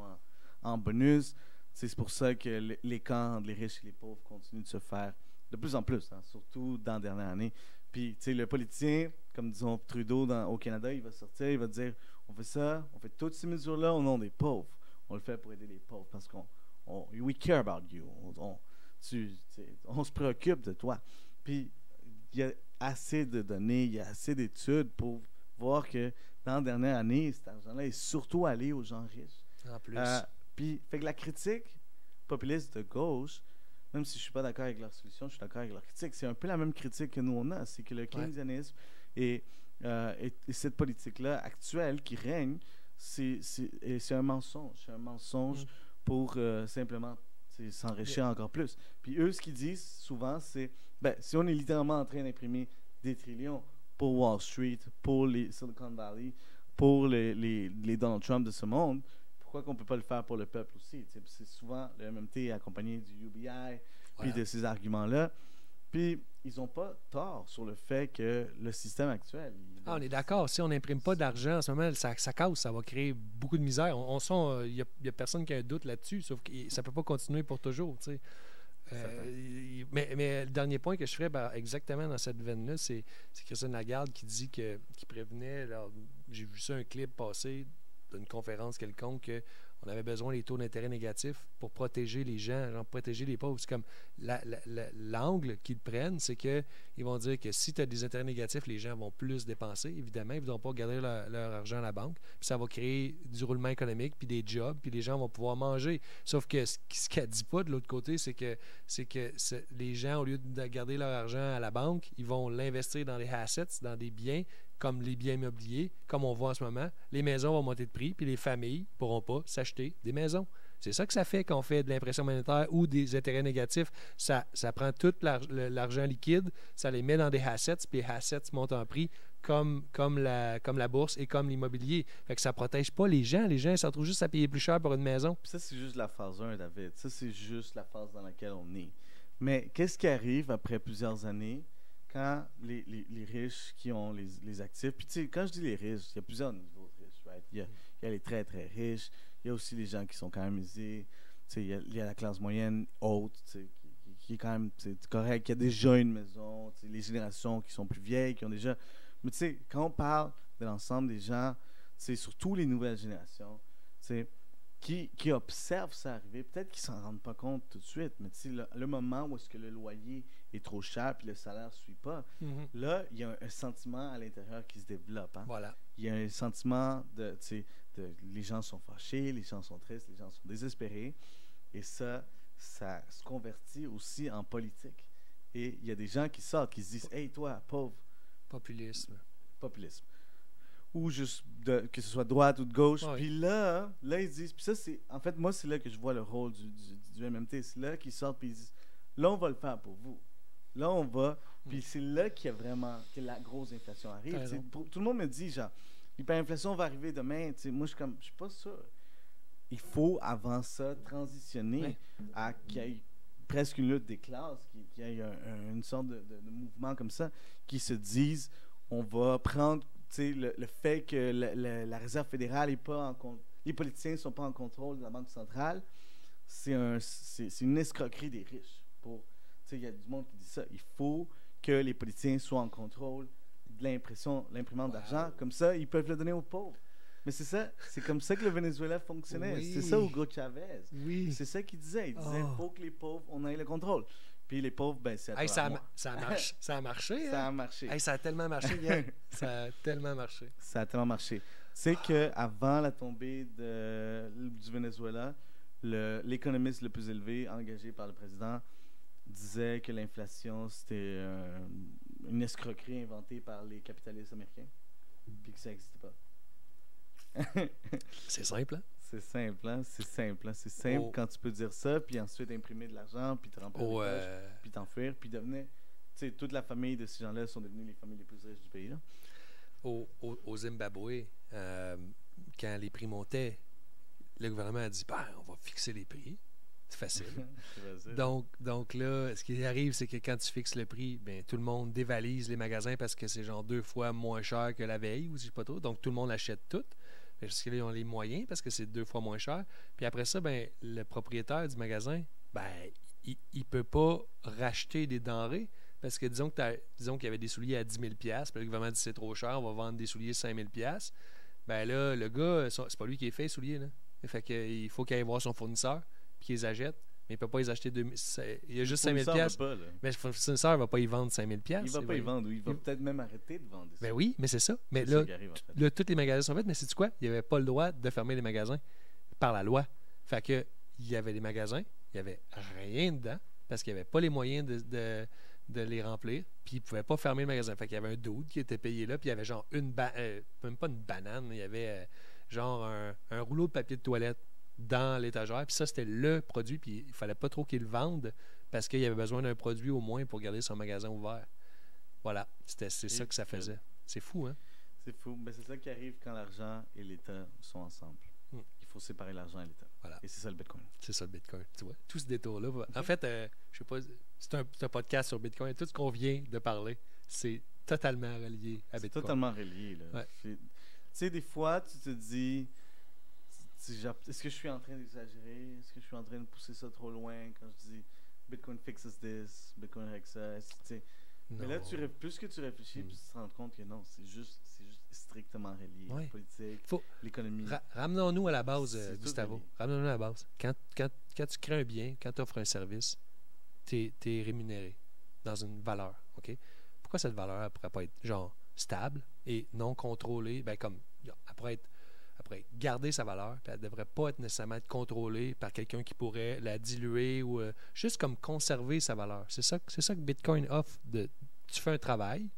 en bonus. C'est pour ça que l'écart entre les riches et les pauvres continue de se faire de plus en plus, hein, surtout dans la dernière année. Puis, le politicien, comme disons Trudeau au Canada, il va sortir, il va dire on fait toutes ces mesures-là au nom des pauvres. On le fait pour aider les pauvres parce we care about you. On se préoccupe de toi. Puis, il y a assez de données, il y a assez d'études pour voir que dans la dernière année, cet argent-là est surtout allé aux gens riches. En plus. Puis, fait que la critique populiste de gauche, même si je suis pas d'accord avec leur solution, je suis d'accord avec leur critique. C'est un peu la même critique que nous on a, c'est que le keynésianisme et cette politique-là actuelle qui règne c'est un mensonge. C'est un mensonge pour simplement s'enrichir encore plus. Puis eux, ce qu'ils disent souvent, c'est si on est littéralement en train d'imprimer des trillions pour Wall Street, pour les Silicon Valley, pour les Donald Trump de ce monde, pourquoi qu'on ne peut pas le faire pour le peuple aussi? C'est souvent le MMT accompagné du UBI, puis de ces arguments-là. Puis, ils n'ont pas tort sur le fait que le système actuel... on est d'accord. Si on n'imprime pas d'argent en ce moment, ça casse, ça va créer beaucoup de misère. Il n'y a personne qui a un doute là-dessus, sauf que ça ne peut pas continuer pour toujours. Mais le dernier point que je ferais exactement dans cette veine-là, c'est Christine Lagarde qui dit qui prévenait. Alors, j'ai vu ça, un clip passer d'une conférence quelconque, qu'on avait besoin des taux d'intérêt négatifs pour protéger les gens, genre protéger les pauvres. C'est comme l'angle qu'ils prennent, c'est qu'ils vont dire que si tu as des intérêts négatifs, les gens vont plus dépenser. Évidemment, ils ne voudront pas garder leur argent à la banque. Puis ça va créer du roulement économique, puis des jobs, puis les gens vont pouvoir manger. Sauf que ce qu'elle ne dit pas de l'autre côté, c'est que les gens, au lieu de garder leur argent à la banque, ils vont l'investir dans les assets, dans des biens, comme les biens immobiliers, comme on voit en ce moment. Les maisons vont monter de prix, puis les familles ne pourront pas s'acheter des maisons. C'est ça que ça fait quand on fait de l'impression monétaire ou des intérêts négatifs. Ça prend tout l'argent liquide, ça les met dans des assets, puis les assets montent en prix comme la bourse et comme l'immobilier. Fait que ça ne protège pas les gens. Les gens, ils se retrouvent juste à payer plus cher pour une maison. Puis ça, c'est juste la phase 1, David. Ça, c'est juste la phase dans laquelle on est. Mais qu'est-ce qui arrive après plusieurs années quand les riches qui ont les actifs... Puis tu sais, quand je dis les riches, il y a plusieurs niveaux de riches, right? Il y a les très, très riches. Il y a aussi les gens qui sont quand même aisés. Il y a la classe moyenne haute qui est quand même correcte, qui a déjà une maison. Les générations qui sont plus vieilles, qui ont déjà... Mais tu sais, quand on parle de l'ensemble des gens, surtout les nouvelles générations, qui observent ça arriver, peut-être qu'ils ne s'en rendent pas compte tout de suite, mais le moment où est-ce que le loyer est trop cher puis le salaire ne suit pas, là, il y a un sentiment à l'intérieur qui se développe. Hein? Voilà. Il y a un sentiment de les gens sont fâchés, les gens sont tristes, les gens sont désespérés, et ça se convertit aussi en politique. Et il y a des gens qui sortent, qui se disent « Hey, toi, pauvre! » Populisme. Ou juste que ce soit droite ou de gauche. Puis là, ils disent... Puis ça, en fait, moi, c'est là que je vois le rôle du MMT. C'est là qu'ils sortent et ils disent « Là, on va le faire pour vous. Là, on va... » Puis c'est là qu'il y a vraiment... que la grosse inflation arrive. Tout le monde me dit, genre, l'hyperinflation va arriver demain. Moi, je suis pas sûr. Il faut, avant ça, transitionner à qu'il y ait presque une lutte des classes, qu'il y ait une sorte de mouvement comme ça, qui se disent, on va prendre le fait que la Réserve fédérale n'est pas en contrôle, les politiciens ne sont pas en contrôle de la Banque centrale, c'est une escroquerie des riches. Il y a du monde qui dit ça. Il faut que les politiciens soient en contrôle de l'imprimante d'argent. Comme ça, ils peuvent le donner aux pauvres. Mais c'est ça, c'est comme ça que le Venezuela fonctionnait. C'est ça Hugo Chavez. C'est ça qu'il disait. Il disait il faut que les pauvres, on ait le contrôle. Puis les pauvres, c'est à ça a marché. Ça a marché. Ça a marché. Ça a tellement marché, Yann. Ça a tellement marché. Ça a tellement marché. C'est qu'avant la tombée du Venezuela, l'économiste le plus élevé engagé par le président disait que l'inflation, c'était une escroquerie inventée par les capitalistes américains, puis que ça n'existait pas. C'est simple, hein? C'est simple, hein? C'est simple quand tu peux dire ça, puis ensuite imprimer de l'argent, puis te remplir les poches, puis t'enfuir, puis devenir... Tu sais, toute la famille de ces gens-là sont devenues les familles les plus riches du pays, là. Au Zimbabwe, quand les prix montaient, le gouvernement a dit on va fixer les prix. C'est facile. donc là, ce qui arrive, c'est que quand tu fixes le prix, tout le monde dévalise les magasins parce que c'est genre 2 fois moins cher que la veille, ou je sais pas trop. Donc tout le monde achète tout. Parce qu'ils ont les moyens, parce que c'est 2 fois moins cher. Puis après ça, le propriétaire du magasin, il peut pas racheter des denrées. Parce que disons qu'il y avait des souliers à 10 000 $, puis le gouvernement dit c'est trop cher, on va vendre des souliers 5 000 $. Là, le gars, c'est pas lui qui est fait les souliers, là. Fait que, il faut qu'il aille voir son fournisseur, puis qu'il les achète. Mais il ne peut pas les acheter. Il y a juste 5 000 $. Mais le fournisseur ne va pas y vendre 5 000 $. Il ne va pas y vendre, ou il va peut-être même arrêter de vendre. Oui, mais c'est ça. Mais là, tous les magasins sont faits. Mais sais-tu quoi? Il n'y avait pas le droit de fermer les magasins par la loi. Fait que, il y avait des magasins, il n'y avait rien dedans, parce qu'il n'y avait pas les moyens de les remplir, puis ils ne pouvaient pas fermer le magasin. Fait qu'il y avait un dude qui était payé là, puis il y avait genre même pas une banane, il y avait genre un rouleau de papier de toilette dans l'étagère. Puis ça, c'était le produit. Puis il fallait pas trop qu'il le vende parce qu'il y avait besoin d'un produit au moins pour garder son magasin ouvert. Voilà. C'est ça que ça faisait. C'est fou, hein? C'est fou. Mais c'est ça qui arrive quand l'argent et l'État sont ensemble. Il faut séparer l'argent et l'État. Voilà. Et c'est ça le Bitcoin. C'est ça le Bitcoin. Tu vois, tout ce détour-là. En fait, je sais pas, c'est un podcast sur Bitcoin. Tout ce qu'on vient de parler, c'est totalement relié à C'est Bitcoin. totalement relié. Là. Ouais. Tu sais, des fois, tu te dis, est-ce que je suis en train d'exagérer? Est-ce que je suis en train de pousser ça trop loin quand je dis Bitcoin fixes this, Bitcoin hacks ça? Mais là, plus que tu réfléchis, plus tu te rends compte que non, c'est juste strictement relié. Ouais. La politique, Faut- l'économie. Ramenons-nous à la base, C'est tout Gustavo. relié. Ramenons-nous à la base. Quand tu crées un bien, quand tu offres un service, tu es rémunéré dans une valeur. OK? Pourquoi cette valeur ne pourrait pas être genre stable et non contrôlée? Ben, comme elle pourrait garder sa valeur, puis elle ne devrait pas être nécessairement être contrôlée par quelqu'un qui pourrait la diluer ou juste comme conserver sa valeur. C'est ça que Bitcoin offre. Tu fais un travail,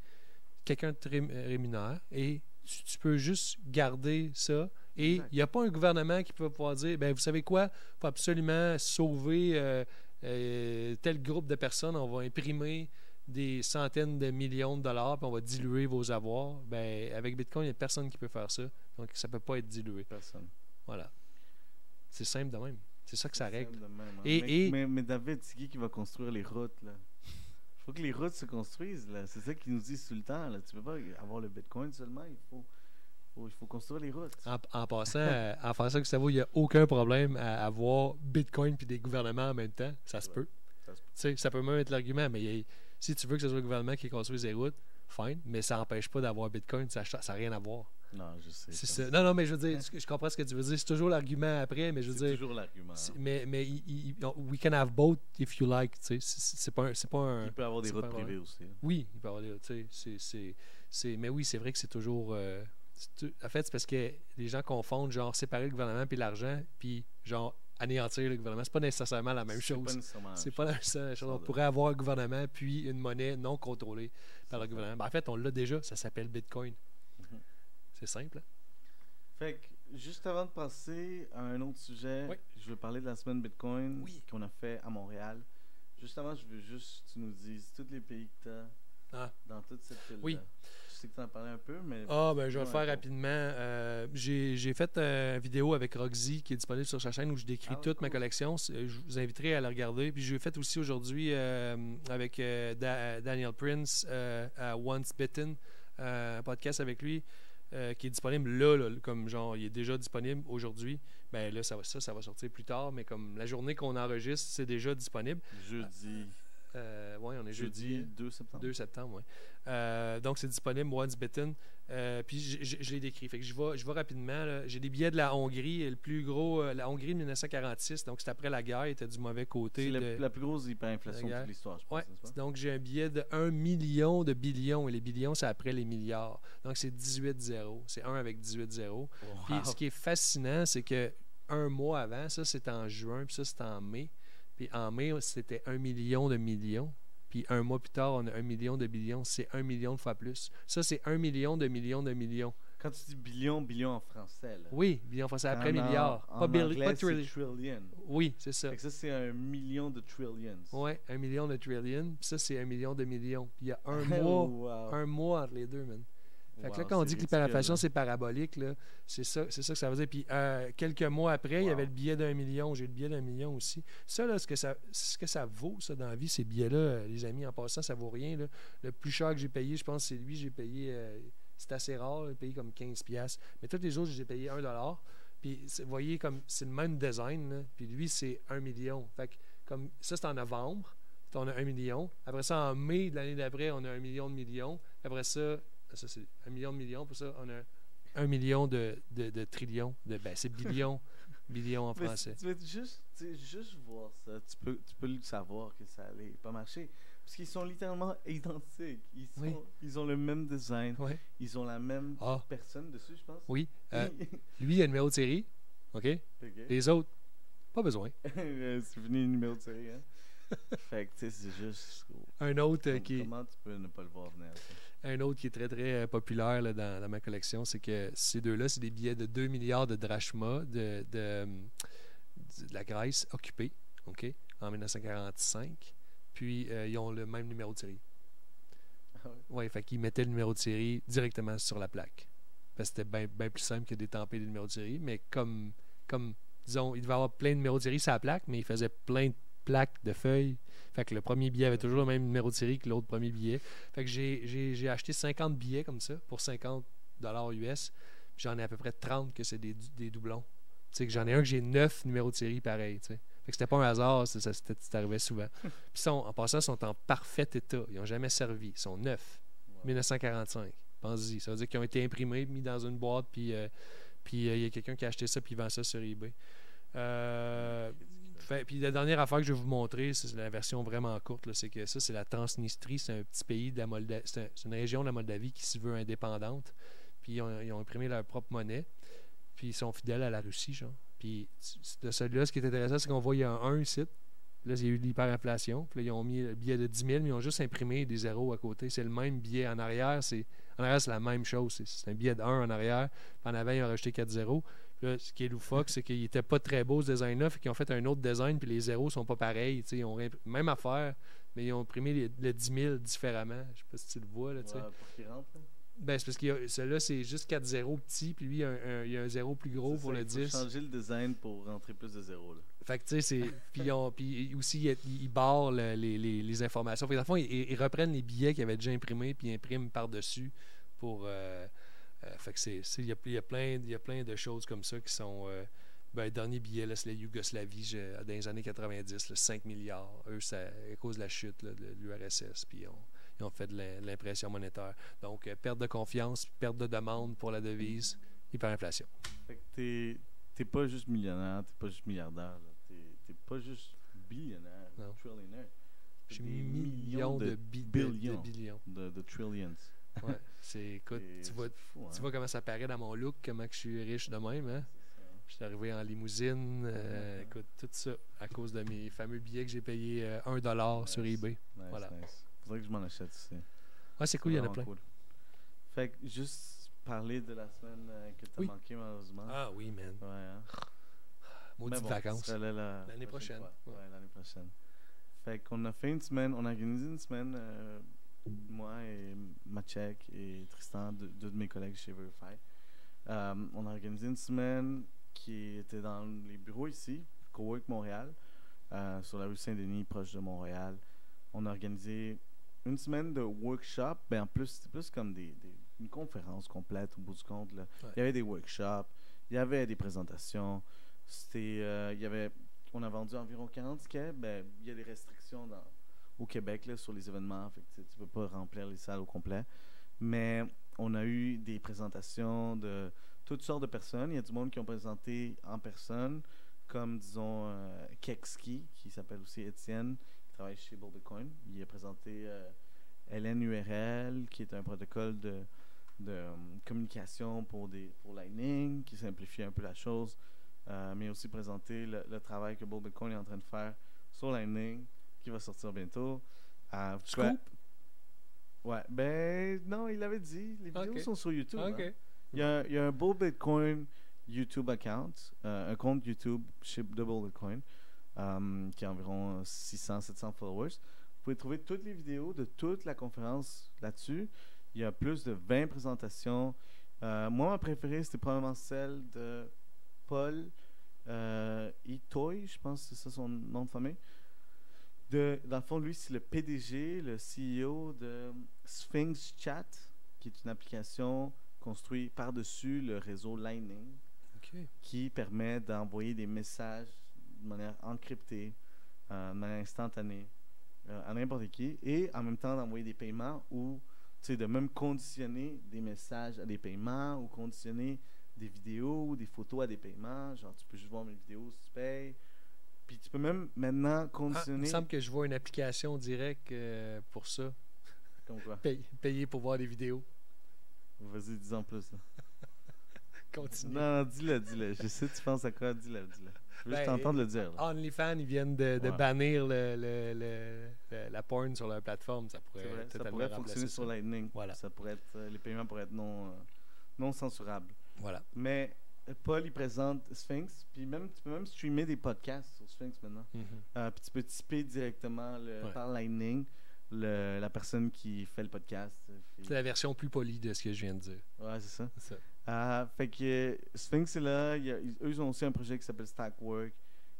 quelqu'un te rémunère et tu peux juste garder ça. Et Exact. il n'y a pas un gouvernement qui peut pouvoir dire, ben vous savez quoi, il faut absolument sauver tel groupe de personnes, on va imprimer des centaines de millions de dollars, puis on va diluer vos avoirs. Ben, avec Bitcoin, il n'y a personne qui peut faire ça. Donc, ça ne peut pas être dilué. Personne. Voilà. C'est simple de même. C'est ça que ça C'est règle. simple de même, hein. Et- mais David, c'est qui va construire les routes, là? Il faut que les routes se construisent, là. C'est ça qu'ils nous disent tout le temps, là. Tu peux pas avoir le Bitcoin seulement, il faut construire les routes. En passant, Gustavo, il n'y a aucun problème à avoir Bitcoin puis des gouvernements en même temps. Ça se Ouais. peut. Ça se peut. Tu sais, ça peut même être l'argument, mais si tu veux que ce soit le gouvernement qui construise les routes, fine, mais ça n'empêche pas d'avoir Bitcoin. Ça n'a rien à voir. Non, je sais. C'est ça. Non, mais je veux dire, je comprends ce que tu veux dire. C'est toujours l'argument après, mais je veux C'est dire. toujours l'argument. Hein. Mais we can have both if you like. Tu sais, c'est pas un. Il peut y avoir des c'est routes pas un privées aussi. Hein. Oui, il peut y avoir des. Tu sais, mais oui, c'est vrai que c'est toujours. En fait, c'est parce que les gens confondent genre séparer le gouvernement puis l'argent, puis genre anéantir le gouvernement. C'est pas nécessairement la même C'est pas chose. nécessairement la C'est même pas la chose. même chose. On Ça pourrait avoir un gouvernement puis une monnaie non contrôlée par le gouvernement. Ben, en fait, on l'a déjà. Ça s'appelle Bitcoin. Mhm. C'est simple. Hein? Fait que, juste avant de passer à un autre sujet, Oui. je veux parler de la semaine Bitcoin Oui. qu'on a fait à Montréal. Juste avant, je veux juste que tu nous dises tous les pays que tu as Ah. dans toute cette ville-là. Oui. Je sais que tu en as parlé un peu, mais... Ah, ben, je vais le Ouais, faire bon. rapidement. J'ai fait une vidéo avec Roxy qui est disponible sur sa chaîne où je décris Ah ouais, toute ma cool. collection. Je vous inviterai à la regarder. Puis je l'ai fait aussi aujourd'hui avec Daniel Prince à Once Bitten, un podcast avec lui qui est disponible là, comme genre, il est déjà disponible aujourd'hui. Ben là, ça va sortir plus tard, mais comme la journée qu'on enregistre, c'est déjà disponible. Jeudi. Oui, on est jeudi. 2 septembre. 2 septembre, oui. Donc, c'est disponible, Once Bitten. Puis, je l'ai décrit. Fait que je vais rapidement. Là. J'ai des billets de la Hongrie. Et le plus gros, la Hongrie de 1946. Donc, c'est après la guerre. Il était du mauvais côté. C'est la plus grosse hyperinflation la de guerre. l'histoire, je pense. Ouais. n'est-ce pas? Donc, j'ai un billet de 1 million de billions. Et les billions, c'est après les milliards. Donc, c'est 18 zéros. C'est 1 avec 18 zéros. Puis, Wow. ce qui est fascinant, c'est que un mois avant, ça, c'était en juin. Puis, ça, c'était en mai. Puis, en mai, c'était 1 million de millions. Puis un mois plus tard, on a 1 million de billions. C'est 1 million de fois plus. Ça, c'est 1 million de millions de millions. Quand tu dis billion en français, là. Oui, billion fois, c'est après En- milliard. En Pas anglais, pas c'est trillion. trillion. Oui, c'est ça. Fait que ça, c'est 1 million de trillions. Oui, 1 million de trillion. Puis ça, c'est 1 million de millions. Puis il y a Wow. un mois entre les deux, man. Fait que là, Wow, quand on c'est dit que ridicule, l'hyperinflation, là. c'est parabolique, là, c'est ça que ça veut dire. Puis quelques mois après, il y Wow. avait le billet d'1 million. J'ai le billet d'1 million aussi. Ça, là, ce que ça vaut, ça, dans la vie, ces billets-là, les amis, en passant, ça vaut rien. Là. Le plus cher que j'ai payé, je pense, c'est lui. J'ai payé, c'est assez rare, j'ai payé comme 15$. Mais tous les autres, j'ai payé 1$. Puis, vous voyez, comme c'est le même design. Là. Puis lui, c'est 1 million. Fait que, comme ça, c'est en novembre. On a 1 million. Après ça, en mai de l'année d'après, on a 1 million de millions. Après ça, c'est 1 million de millions. Pour ça, on a 1 million de trillions. C'est billions. Billions en Mais français. tu veux juste voir ça. Tu peux le savoir que ça allait pas marcher. Parce qu'ils sont littéralement identiques. Oui. Ils ont le même design. Ouais. Ils ont la même Ah, personne dessus, je pense. oui. Lui, il a le numéro de série. OK? Ok. Les autres, pas besoin. C'est fini le numéro de série, hein? Fait que, tu sais, c'est juste... Un autre qui. Comment tu peux ne pas le voir venir? Ça? Un autre qui est très, très populaire là, dans ma collection, c'est que ces deux-là, c'est des billets de 2 milliards de drachmas de la Grèce occupée, OK, en 1945. Puis, ils ont le même numéro de série. Ah ouais. Oui, fait qu'ils mettaient le numéro de série directement sur la plaque. Parce que c'était bien plus simple que d'étamper les numéros de série. Mais comme, disons, il devait avoir plein de numéros de série sur la plaque, mais il faisait plein de plaques de feuilles. Fait que le premier billet avait toujours le même numéro de série que l'autre premier billet. Fait que j'ai acheté 50 billets comme ça pour 50 US. Puis j'en ai à peu près 30 que c'est des doublons. Tu sais, que j'en ai un que j'ai 9 numéros de série pareils. Tu sais. Fait que c'était pas un hasard, c'est arrivé souvent. Puis en passant, ils sont en parfait état. Ils n'ont jamais servi. Ils sont neufs. Wow. 1945. Pense-y. Ça veut dire qu'ils ont été imprimés, mis dans une boîte, puis il y a quelqu'un qui a acheté ça, puis il vend ça sur eBay. Puis la dernière affaire que je vais vous montrer, c'est la version vraiment courte, là, c'est que ça, c'est la Transnistrie. C'est un petit pays de la Moldavie. C'est une région de la Moldavie qui se veut indépendante. Puis ils ont imprimé leur propre monnaie. Puis ils sont fidèles à la Russie, genre. Puis de celui-là, ce qui est intéressant, c'est qu'on voit il y a un ici. Là, il y a eu de l'hyperinflation. Puis là, ils ont mis le billet de 10 000, mais ils ont juste imprimé des zéros à côté. C'est le même billet en arrière. C'est la même chose. C'est un billet de 1 en arrière. Puis en avant, ils ont rajouté 4 zéros. Puis là, ce qui est loufoque, c'est qu'il n'était pas très beau ce design-là. Fait qu'ils ont fait un autre design, puis les zéros sont pas pareils. Ils ont même affaire, mais ils ont imprimé le 10 000 différemment. Je sais pas si tu le vois. Là, Ouais, pour qu'il rentre. Là. Ben, c'est parce que celui-là, c'est juste 4 zéros petits, puis lui, il y a un zéro plus gros C'est pour ça, le il faut 10. changer le design pour rentrer plus de zéros. Là. Fait que, tu sais, c'est. Puis aussi, ils barrent les informations. Fait que, dans le fond, ils reprennent les billets qu'ils avaient déjà imprimés, puis ils impriment par-dessus pour. Fait que il y a plein de choses comme ça qui sont. Le dernier billet, là, c'est la Yougoslavie dans les années 90, là, 5 milliards. Eux, à cause de la chute là, de l'URSS, puis ils ont fait de l'impression monétaire. Donc, perte de confiance, perte de demande pour la devise, hyperinflation. Fait que t'es pas juste millionnaire, t'es pas juste milliardaire, t'es pas juste billionnaire, Non. trillionaire. J'ai Des millions de billions. billions. De trillions. Ouais, écoute, tu vois fou, hein? tu vois comment ça paraît dans mon look, comment que je suis riche de même, hein? C'est ça. Je suis arrivé en limousine, écoute, tout ça à cause de mes fameux billets que j'ai payé $1 sur eBay. Nice, Voilà. nice. Faudrait que je m'en achète aussi. Ouais, c'est cool, il y en a Vraiment plein. cool. Fait que juste parler de la semaine que t'as Oui. manqué malheureusement. Ah oui, man. Ouais, hein? Maudites Mais bon, vacances. tu seras là L'année prochaine. fois. Ouais. Ouais, l'année prochaine. Fait qu'on a fait une semaine, on a organisé une semaine, moi et Maciek et Tristan, deux de mes collègues chez Verify. On a organisé une semaine qui était dans les bureaux ici, Cowork Montréal, sur la rue Saint-Denis, proche de Montréal. On a organisé une semaine de workshop, ben en plus, c'était plus comme une conférence complète au bout du compte. Là. Ouais. Il y avait des workshops, il y avait des présentations, on a vendu environ 40 tickets, ben il y a des restrictions au Québec là, sur les événements, fait que tu peux pas remplir les salles au complet. Mais on a eu des présentations de toutes sortes de personnes. Il y a du monde qui ont présenté en personne, comme disons Kekski, qui s'appelle aussi Étienne, qui travaille chez Bull Bitcoin. Il a présenté LNURL, qui est un protocole de communication pour Lightning, qui simplifie un peu la chose. Mais aussi présenté le travail que Bull Bitcoin est en train de faire sur Lightning, qui va sortir bientôt. Scoop? Ouais, ben non, il l'avait dit. Les vidéos sont sur YouTube. OK. Hein. Il y a un Bull Bitcoin YouTube account, un compte YouTube de Bull Bitcoin, qui a environ 600-700 followers. Vous pouvez trouver toutes les vidéos de toute la conférence là-dessus. Il y a plus de 20 présentations. Moi, ma préférée, c'était probablement celle de Paul Itoy, je pense que c'est ça son nom de famille. Dans le fond, lui, c'est le PDG, le CEO de Sphinx Chat, qui est une application construite par-dessus le réseau Lightning, qui permet d'envoyer des messages de manière encryptée, de manière instantanée, à n'importe qui, et en même temps d'envoyer des paiements ou de même conditionner des messages à des paiements ou conditionner des vidéos ou des photos à des paiements. Genre, tu peux juste voir mes vidéos si tu payes. Puis tu peux même maintenant conditionner. Il me semble que je vois une application directe pour ça. Comme quoi? Payer pour voir des vidéos. Vas-y, dis en plus. Là. Continue. Non, dis-le. Je sais, tu penses à quoi, dis-le. Je veux juste t'entendre le dire. Là. OnlyFans, ils viennent de bannir la porn sur leur plateforme. Ça pourrait, ça pourrait fonctionner sur Lightning. Voilà. Ça pourrait être, les paiements pourraient être non censurables. Voilà. Mais Paul, il présente Sphinx. Puis tu peux même streamer des podcasts sur Sphinx maintenant. Puis tu peux typer directement par Lightning la personne qui fait le podcast. C'est la version plus polie de ce que je viens de dire. Ouais, c'est ça. Fait que Sphinx est là. Eux, ils ont aussi un projet qui s'appelle Stackwork.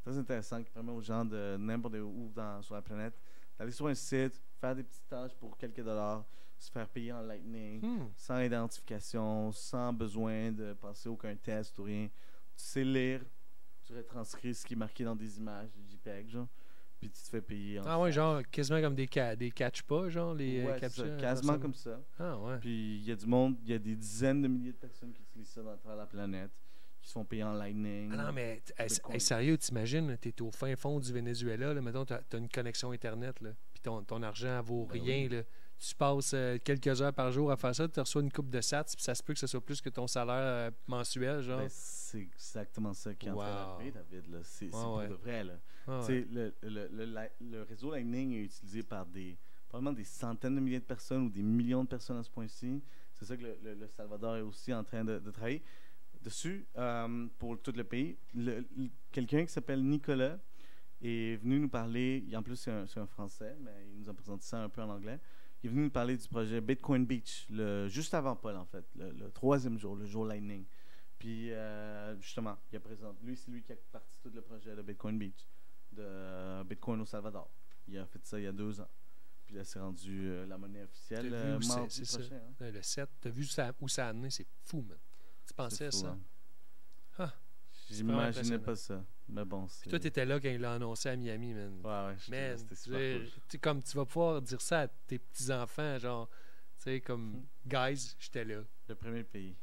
Très intéressant, qui permet aux gens de n'importe où sur la planète d'aller sur un site, faire des petites tâches pour quelques dollars, se faire payer en Lightning, sans identification, sans besoin de passer aucun test ou rien. Tu sais lire, tu retranscris ce qui est marqué dans des images, des JPEG, genre, puis tu te fais payer en ouais, genre quasiment comme des catch-pas, genre les captures. Quasiment comme ça. Ah ouais. Puis il y a du monde, il y a des dizaines de milliers de personnes qui utilisent ça dans travers la planète, qui se font payer en Lightning. Ah non, mais sérieux, t'imagines, t'es au fin fond du Venezuela, là, mettons, t'as une connexion Internet, là, puis ton argent vaut rien, là. Tu passes quelques heures par jour à faire ça, tu reçois une coupe de sats, puis ça se peut que ce soit plus que ton salaire mensuel, genre. C'est exactement ça qui est en train d'arriver, David. Là. C'est pour de vrai. Là. Le réseau Lightning est utilisé par probablement des centaines de milliers de personnes ou des millions de personnes à ce point-ci. C'est ça que le Salvador est aussi en train de travailler dessus pour tout le pays. Quelqu'un qui s'appelle Nicolas est venu nous parler. En plus, c'est un Français, mais il nous a présenté ça un peu en anglais. Il est venu nous parler du projet Bitcoin Beach, juste avant Paul, en fait, le troisième jour, le jour Lightning. Puis, justement, il a présenté. C'est lui qui a parti tout le projet de Bitcoin Beach, de Bitcoin au Salvador. Il a fait ça il y a 2 ans. Puis là, c'est rendu la monnaie officielle mardi prochain. Hein? Le 7, t'as vu où ça a amené? C'est fou, man. Tu pensais à ça? Hein? Ah, j'imaginais pas ça. Mais bon, puis toi, t'étais là quand il l'a annoncé à Miami, man. Ouais, c'était super cool. Comme tu vas pouvoir dire ça à tes petits-enfants, genre, tu sais, comme, guys, j'étais là. Le premier pays.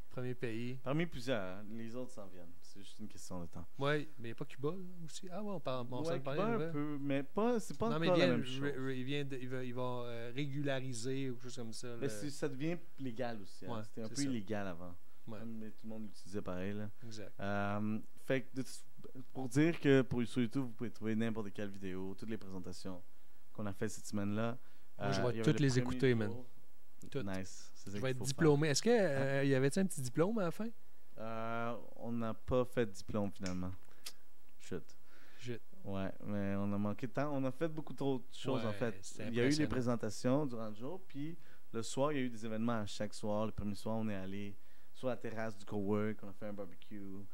Parmi plusieurs, hein? Les autres s'en viennent. C'est juste une question de temps. Oui, mais il n'y a pas Cuba, là, aussi. Ah ouais, on s'en parlait un peu, mais c'est pas encore la même chose. Il va régulariser ou quelque chose comme ça. Mais ça devient légal aussi. Hein? C'était un peu illégal avant. Ouais. Mais tout le monde l'utilisait pareil. Là. Exact. Fait que pour dire que sur YouTube, vous pouvez trouver n'importe quelle vidéo, toutes les présentations qu'on a faites cette semaine-là. Moi, je vais toutes les écouter, man. Toutes. Nice. Je vais être diplômé. Est-ce qu'il y avait un petit diplôme à la fin? On n'a pas fait de diplôme finalement. Chut. Ouais, mais on a manqué de temps. On a fait beaucoup trop de choses en fait. Il y a eu les présentations durant le jour, puis le soir, il y a eu des événements à chaque soir. Le premier soir, on est allé sur la terrasse du cowork, on a fait un barbecue,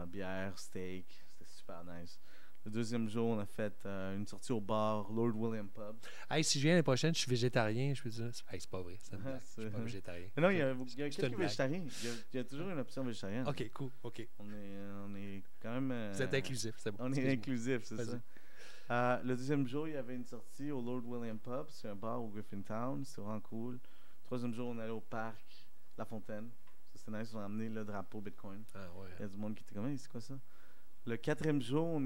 bière, steak, c'était super nice. Le deuxième jour, on a fait une sortie au bar Lord William Pub. Hey, si je viens l'année prochaine, je suis végétarien, je peux dire. Hey, c'est pas vrai, c'est une blague. Je suis pas végétarien. Mais non, il y a quelques végétariens. Il y a toujours une option végétarienne. Ok, cool, ok. On est quand même. Vous êtes inclusif, c'est bon. On est inclusif, c'est ça. Le deuxième jour, il y avait une sortie au Lord William Pub. C'est un bar au Griffintown, c'est vraiment cool. Le troisième jour, on est allé au parc La Fontaine. C'était nice, ils ont amené le drapeau Bitcoin. Ah ouais. Il y a du monde qui était comme, hey, c'est quoi ça? Le quatrième jour, on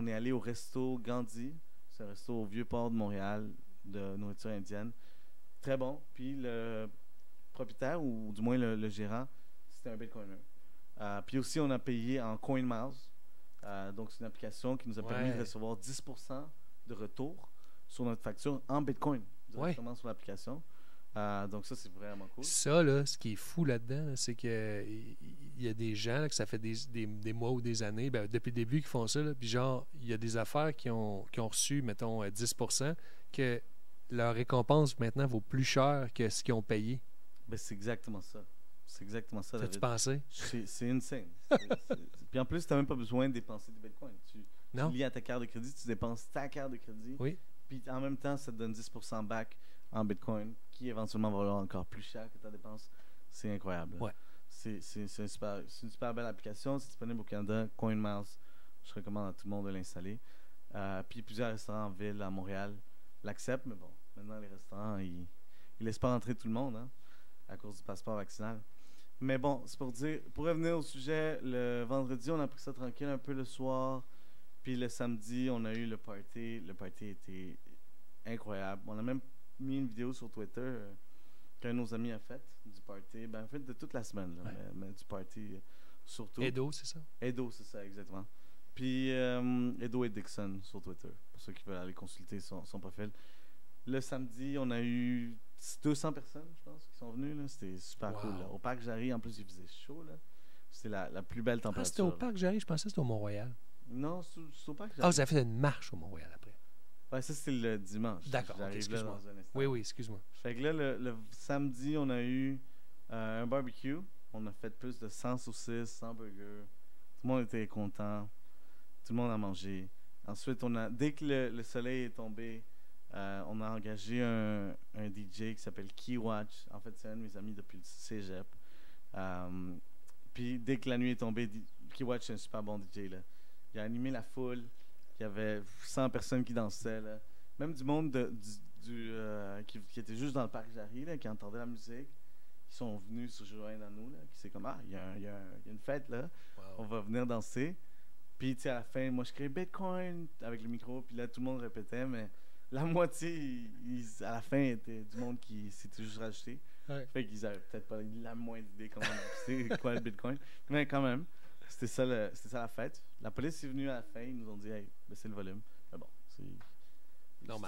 est allé au resto Gandhi. C'est un resto au Vieux-Port de Montréal de nourriture indienne. Très bon. Puis le propriétaire, ou du moins le gérant, c'était un Bitcoiner. Puis aussi, on a payé en CoinMiles. Donc, c'est une application qui nous a permis de recevoir 10% de retour sur notre facture en Bitcoin, directement sur l'application. Donc ça, c'est vraiment cool. Ça, là, ce qui est fou là-dedans, là, c'est qu'il y a des gens là, que ça fait des mois ou des années, depuis le début, qui font ça. Là, puis genre, il y a des affaires qui ont reçu, mettons, 10%, que leur récompense maintenant vaut plus cher que ce qu'ils ont payé. Ben, c'est exactement ça. C'est exactement ça, David. T'as-tu pensé? C'est insane. Puis en plus, tu n'as même pas besoin de dépenser du Bitcoin. Tu lies à ta carte de crédit, tu dépenses ta carte de crédit. Oui. Puis en même temps, ça te donne 10% back en Bitcoin, qui éventuellement va valoir encore plus cher que ta dépense. C'est incroyable. Ouais. C'est une super belle application. C'est disponible au Canada, CoinMiles. Je recommande à tout le monde de l'installer. Puis plusieurs restaurants en ville, à Montréal, l'acceptent. Mais bon, maintenant, les restaurants, ils laissent pas entrer tout le monde, hein, à cause du passeport vaccinal. Mais bon, c'est pour dire, pour revenir au sujet, le vendredi, on a pris ça tranquille un peu le soir. Puis le samedi, on a eu le party. Le party était incroyable. On a même mis une vidéo sur Twitter qu'un de nos amis a fait du party. En fait, de toute la semaine, là, mais du party surtout. Edo, c'est ça? Edo, c'est ça, exactement. Puis Edo et Dixon sur Twitter, pour ceux qui veulent aller consulter son profil. Le samedi, on a eu 200 personnes, je pense, qui sont venues. Là. C'était super cool. Là. Au parc Jarry, en plus, il faisait chaud. Là. C'était la plus belle température. C'était au parc Jarry, je pensais que c'était au Mont-Royal. Non, c'est au parc Jarry. Ah, vous avez fait une marche au Mont-Royal après. Ouais, ça, c'était le dimanche. D'accord, J'arrive là dans un instant. Oui, excuse-moi. Fait que là, le samedi, on a eu un barbecue. On a fait plus de 100 saucisses, 100 burgers. Tout le monde était content. Tout le monde a mangé. Ensuite, dès que le soleil est tombé, on a engagé un DJ qui s'appelle Keywatch. En fait, c'est un de mes amis depuis le cégep. Puis, dès que la nuit est tombée, Keywatch est un super bon DJ. Là. Il a animé la foule. Il y avait 100 personnes qui dansaient. Là. Même du monde qui était juste dans le parc Jarry, là, qui entendait la musique. Ils sont venus se joindre à nous. Là, qui c'est comme, il y a une fête là. Wow. On va venir danser. Puis, tu sais, à la fin, moi, je crée Bitcoin avec le micro. Puis là, tout le monde répétait, mais la moitié, à la fin, était du monde qui s'était juste rajouté. Ouais. Fait qu'ils avaient peut-être pas la moindre idée comment c'est quoi le Bitcoin. Mais quand même, c'était ça la fête. La police est venue à la fin. Ils nous ont dit, hey, baissez le volume. Mais bon,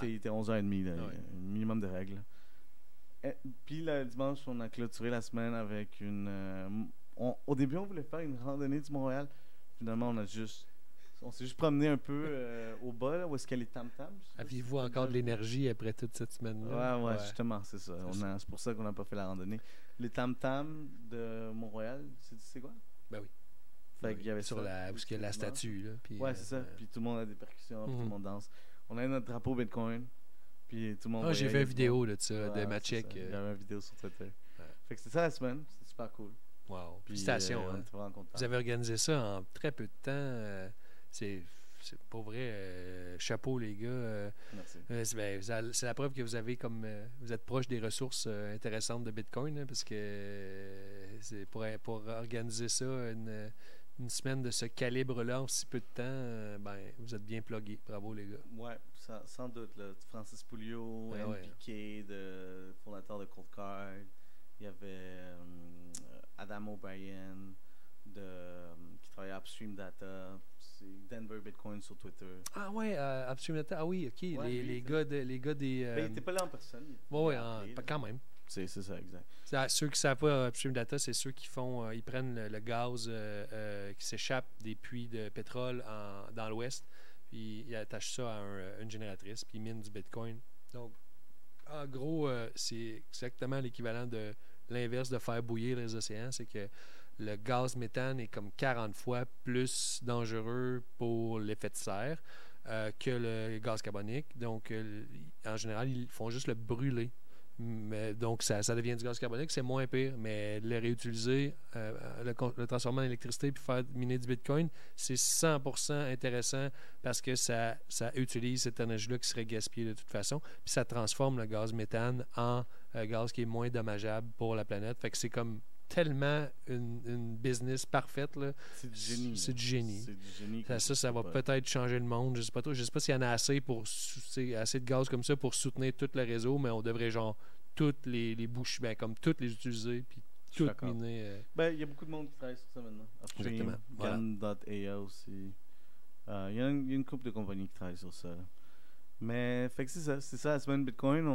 il était 11h30, là, ouais. Un minimum de règles. Puis le dimanche, on a clôturé la semaine avec au début, on voulait faire une randonnée du Mont-Royal. Finalement, on s'est juste promené un peu au bas, là, où est-ce qu'il y a les tam-tams. Aviez-vous encore de l'énergie après toute cette semaine-là? Ouais, justement, c'est ça. C'est pour ça qu'on n'a pas fait la randonnée. Les tam-tams de Mont-Royal, c'est quoi? Ben oui. Fait qu'il y avait sur où il y a la statue. Là, puis, c'est ça. Puis tout le monde a des percussions, puis tout le monde danse. On a notre drapeau Bitcoin, puis tout le monde... j'ai vu une vidéo de ça, de Maciek. Il y avait une vidéo sur Twitter. Ouais. Fait que c'était ça la semaine. C'était super cool. Wow. Puis, félicitations. Vous avez organisé ça en très peu de temps. C'est pour vrai. Chapeau, les gars. Merci. C'est la preuve que vous avez vous êtes proche des ressources intéressantes de Bitcoin, hein, parce que c'est pour organiser ça, une semaine de ce calibre-là en si peu de temps, vous êtes bien plugués. Bravo, les gars. Ouais, sans doute. Là. Francis Pouliot, NPK, fondateur de Cold Card. Il y avait Adam O'Brien qui travaillait à Upstream Data. C'est Denver Bitcoin sur Twitter. Ah ouais, Upstream Data. Ah oui, ok. Ouais, les gars des... il n'était pas là en personne. Oui, quand même. C'est ça, exact. Ceux qui ne savent pas, Upstream Data, c'est ceux qui font... ils prennent le gaz qui s'échappe des puits de pétrole dans l'Ouest, puis ils attachent ça à une génératrice, puis ils minent du Bitcoin. Donc, en gros, c'est exactement l'équivalent de l'inverse de faire bouillir les océans. C'est que le gaz méthane est comme 40 fois plus dangereux pour l'effet de serre que le gaz carbonique. Donc, en général, ils font juste le brûler. Donc, ça devient du gaz carbonique, c'est moins pire. Mais le réutiliser, le transformer en électricité puis faire miner du Bitcoin, c'est 100% intéressant parce que ça utilise cette énergie-là qui serait gaspillée de toute façon. Puis ça transforme le gaz méthane en gaz qui est moins dommageable pour la planète. Fait que c'est comme tellement une business parfaite. Là. C'est du génie. C'est du génie. C'est du génie. Ça va peut-être changer le monde. Je sais pas trop. Je sais pas s'il y en a assez de gaz comme ça pour soutenir tout le réseau, mais on devrait toutes les bouches, comme toutes les utiliser puis toutes miner. Il y a beaucoup de monde qui travaille sur ça maintenant. Exactement. GAN.AI aussi. Il y a une couple de compagnies qui travaillent sur ça. Là. Mais fait que c'est ça la semaine Bitcoin.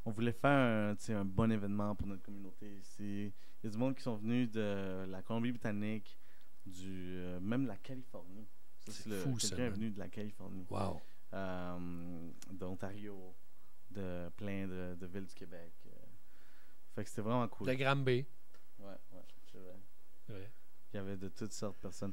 On voulait faire un bon événement pour notre communauté ici. Il y a du monde qui sont venus de la Colombie-Britannique, même de la Californie. C'est fou, ça. Quelqu'un est venu de la Californie. Wow. D'Ontario, de plein de villes du Québec. Fait que c'était vraiment cool. De Granby. Ouais, c'est vrai. Ouais. Il y avait de toutes sortes de personnes.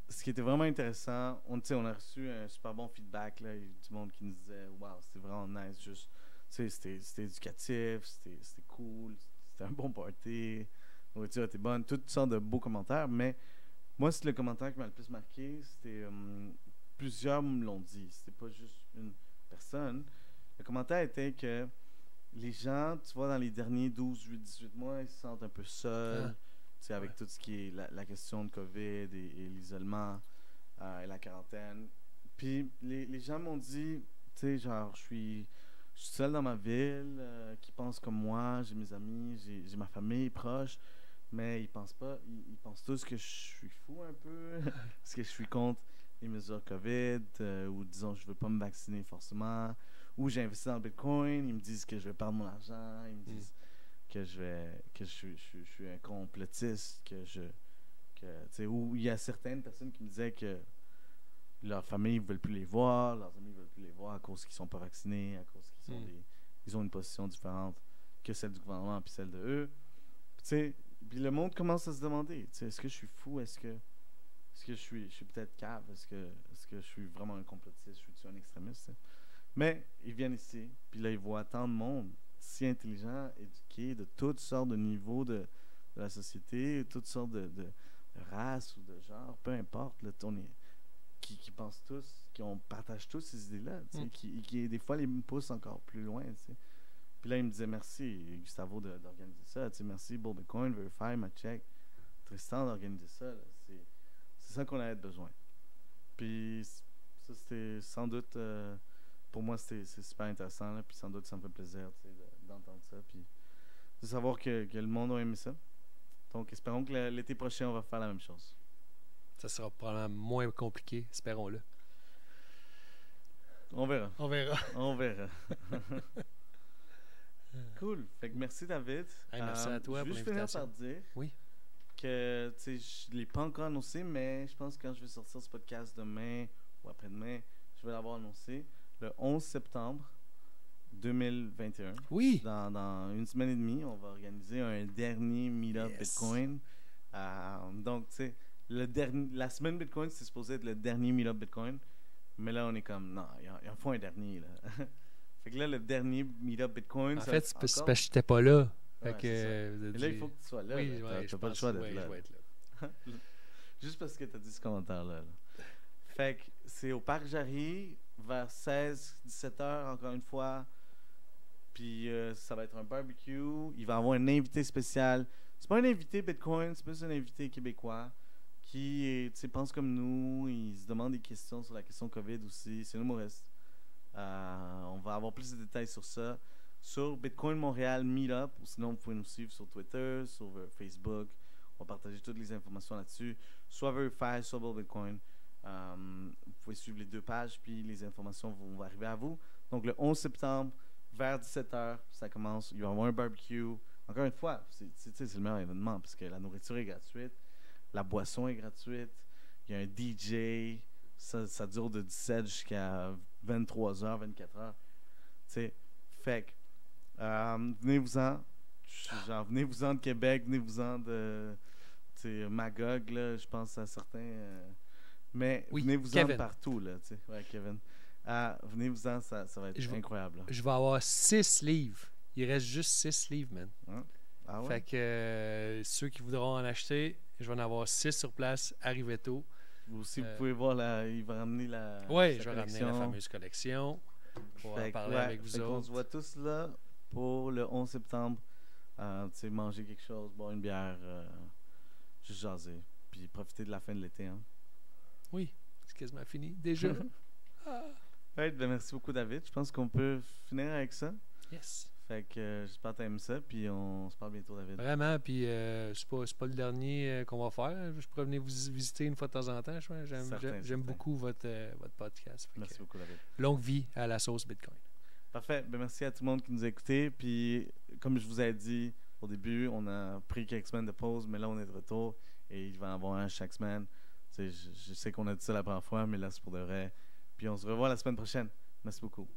Ce qui était vraiment intéressant, on a reçu un super bon feedback. Là. Il y a du monde qui nous disait « Wow, c'était vraiment nice, juste... » C'était éducatif, c'était cool, c'était un bon party, la nourriture était bonne, toutes sortes de beaux commentaires, mais moi, c'est le commentaire qui m'a le plus marqué, c'était plusieurs me l'ont dit, c'était pas juste une personne. Le commentaire était que les gens, tu vois, dans les derniers 12, 18 mois, ils se sentent un peu seuls, avec tout ce qui est la question de COVID et l'isolement et la quarantaine. Puis les gens m'ont dit, tu sais, genre, je suis seul dans ma ville, qui pense comme moi, j'ai mes amis, j'ai ma famille proche, Mais ils pensent pas, ils pensent tous que je suis fou un peu, parce que je suis contre les mesures COVID, ou disons je veux pas me vacciner forcément, ou j'ai investi dans le Bitcoin, ils me disent que je vais perdre mon argent, ils me disent que je suis un complotiste, tu sais, ou il y a certaines personnes qui me disaient que leurs familles ne veulent plus les voir, leurs amis ne veulent plus les voir à cause qu'ils sont pas vaccinés, à cause qu'ils sont ils ont une position différente que celle du gouvernement puis celle de eux. Tu sais, puis le monde commence à se demander, tu sais, est-ce que je suis fou, est-ce que je suis peut-être cave, est-ce que je suis vraiment un complotiste, je suis un extrémiste, t'sais? Mais ils viennent ici, puis là ils voient tant de monde si intelligent, éduqué, de toutes sortes de niveaux de la société, toutes sortes de races ou de genres, peu importe, là, qui pensent tous, partagent tous ces idées-là, qui des fois les poussent encore plus loin, t'sais. Puis là, il me disait merci, Gustavo, d'organiser ça. Tu sais, merci, Bull Bitcoin, Verify, Macheck, Tristan d'organiser ça. Là. C'est ça qu'on avait besoin. Puis ça, c'était sans doute, pour moi, c'est super intéressant. Là, puis sans doute, ça me fait plaisir d'entendre ça. Puis de savoir que le monde a aimé ça. Donc, espérons que l'été prochain, on va faire la même chose. Ça sera probablement moins compliqué, espérons-le. On verra. On verra. On verra. Cool. Fait que merci, David. Hey, merci à toi pour l'invitation. Je vais juste finir par dire que je ne l'ai pas encore annoncé, mais je pense que quand je vais sortir ce podcast demain ou après-demain, je vais l'avoir annoncé le 11 septembre 2021. Oui. Dans une semaine et demie, on va organiser un dernier meet-up Bitcoin. Donc, tu sais, la semaine Bitcoin, c'est supposé être le dernier meet-up Bitcoin. Mais là, on est comme, non, il en faut un dernier, là. Fait que là, le dernier meet-up Bitcoin... En fait, c'est parce que j'étais pas là. Fait ouais, que, et là, il faut que tu sois là. Oui, t'as pas le choix d'être là. Je vais être là. Juste parce que tu as dit ce commentaire-là. Là. Fait que c'est au Parc Jarry, vers 16-17 heures, encore une fois. Puis ça va être un barbecue. Il va y avoir un invité spécial. C'est pas un invité Bitcoin, c'est plus un invité québécois qui pense comme nous. Il se demande des questions sur la question COVID aussi. C'est un humoriste. On va avoir plus de détails sur ça sur Bitcoin Montréal Meetup, ou sinon vous pouvez nous suivre sur Twitter, sur Facebook. On va partager toutes les informations là-dessus, soit Verify, soit Bull Bitcoin. Vous pouvez suivre les deux pages, puis les informations vont arriver à vous. Donc le 11 septembre, vers 17h, ça commence. Il va y avoir un barbecue. Encore une fois, c'est le meilleur événement parce que la nourriture est gratuite, la boisson est gratuite, il y a un DJ, ça dure de 17 jusqu'à 23h, 24h. Fait que venez-vous-en. Genre, venez-vous-en de Québec, venez-vous-en de Magog, là, je pense à certains. Mais venez-vous-en de partout, là. Ouais, Kevin. Venez-vous-en, ça va être incroyable. Là. Je vais avoir 6 livres. Il reste juste 6 livres, man. Ah ouais? Fait que ceux qui voudront en acheter, je vais en avoir 6 sur place, arrivez tôt. Vous aussi, vous pouvez voir, il va ramener la Oui, je vais ramener la fameuse collection. Pour en parler avec vous autres. On se voit tous là pour le 11 septembre. Manger quelque chose, boire une bière, juste jaser. Puis profiter de la fin de l'été. Hein? Oui, c'est quasiment fini déjà. Ben, merci beaucoup, David. Je pense qu'on peut finir avec ça. Yes. Fait que j'espère que t'aimes ça, puis on se parle bientôt, David. Vraiment, puis c'est pas le dernier qu'on va faire. Je pourrais venir vous visiter une fois de temps en temps. J'aime beaucoup votre podcast. Merci beaucoup, David. Longue vie à la sauce Bitcoin. Parfait. Ben, merci à tout le monde qui nous a écoutés. Puis, comme je vous ai dit au début, on a pris quelques semaines de pause, mais là, on est de retour et il va y en avoir un chaque semaine. Je sais qu'on a dit ça la première fois, mais là, c'est pour de vrai. Puis, on se revoit la semaine prochaine. Merci beaucoup.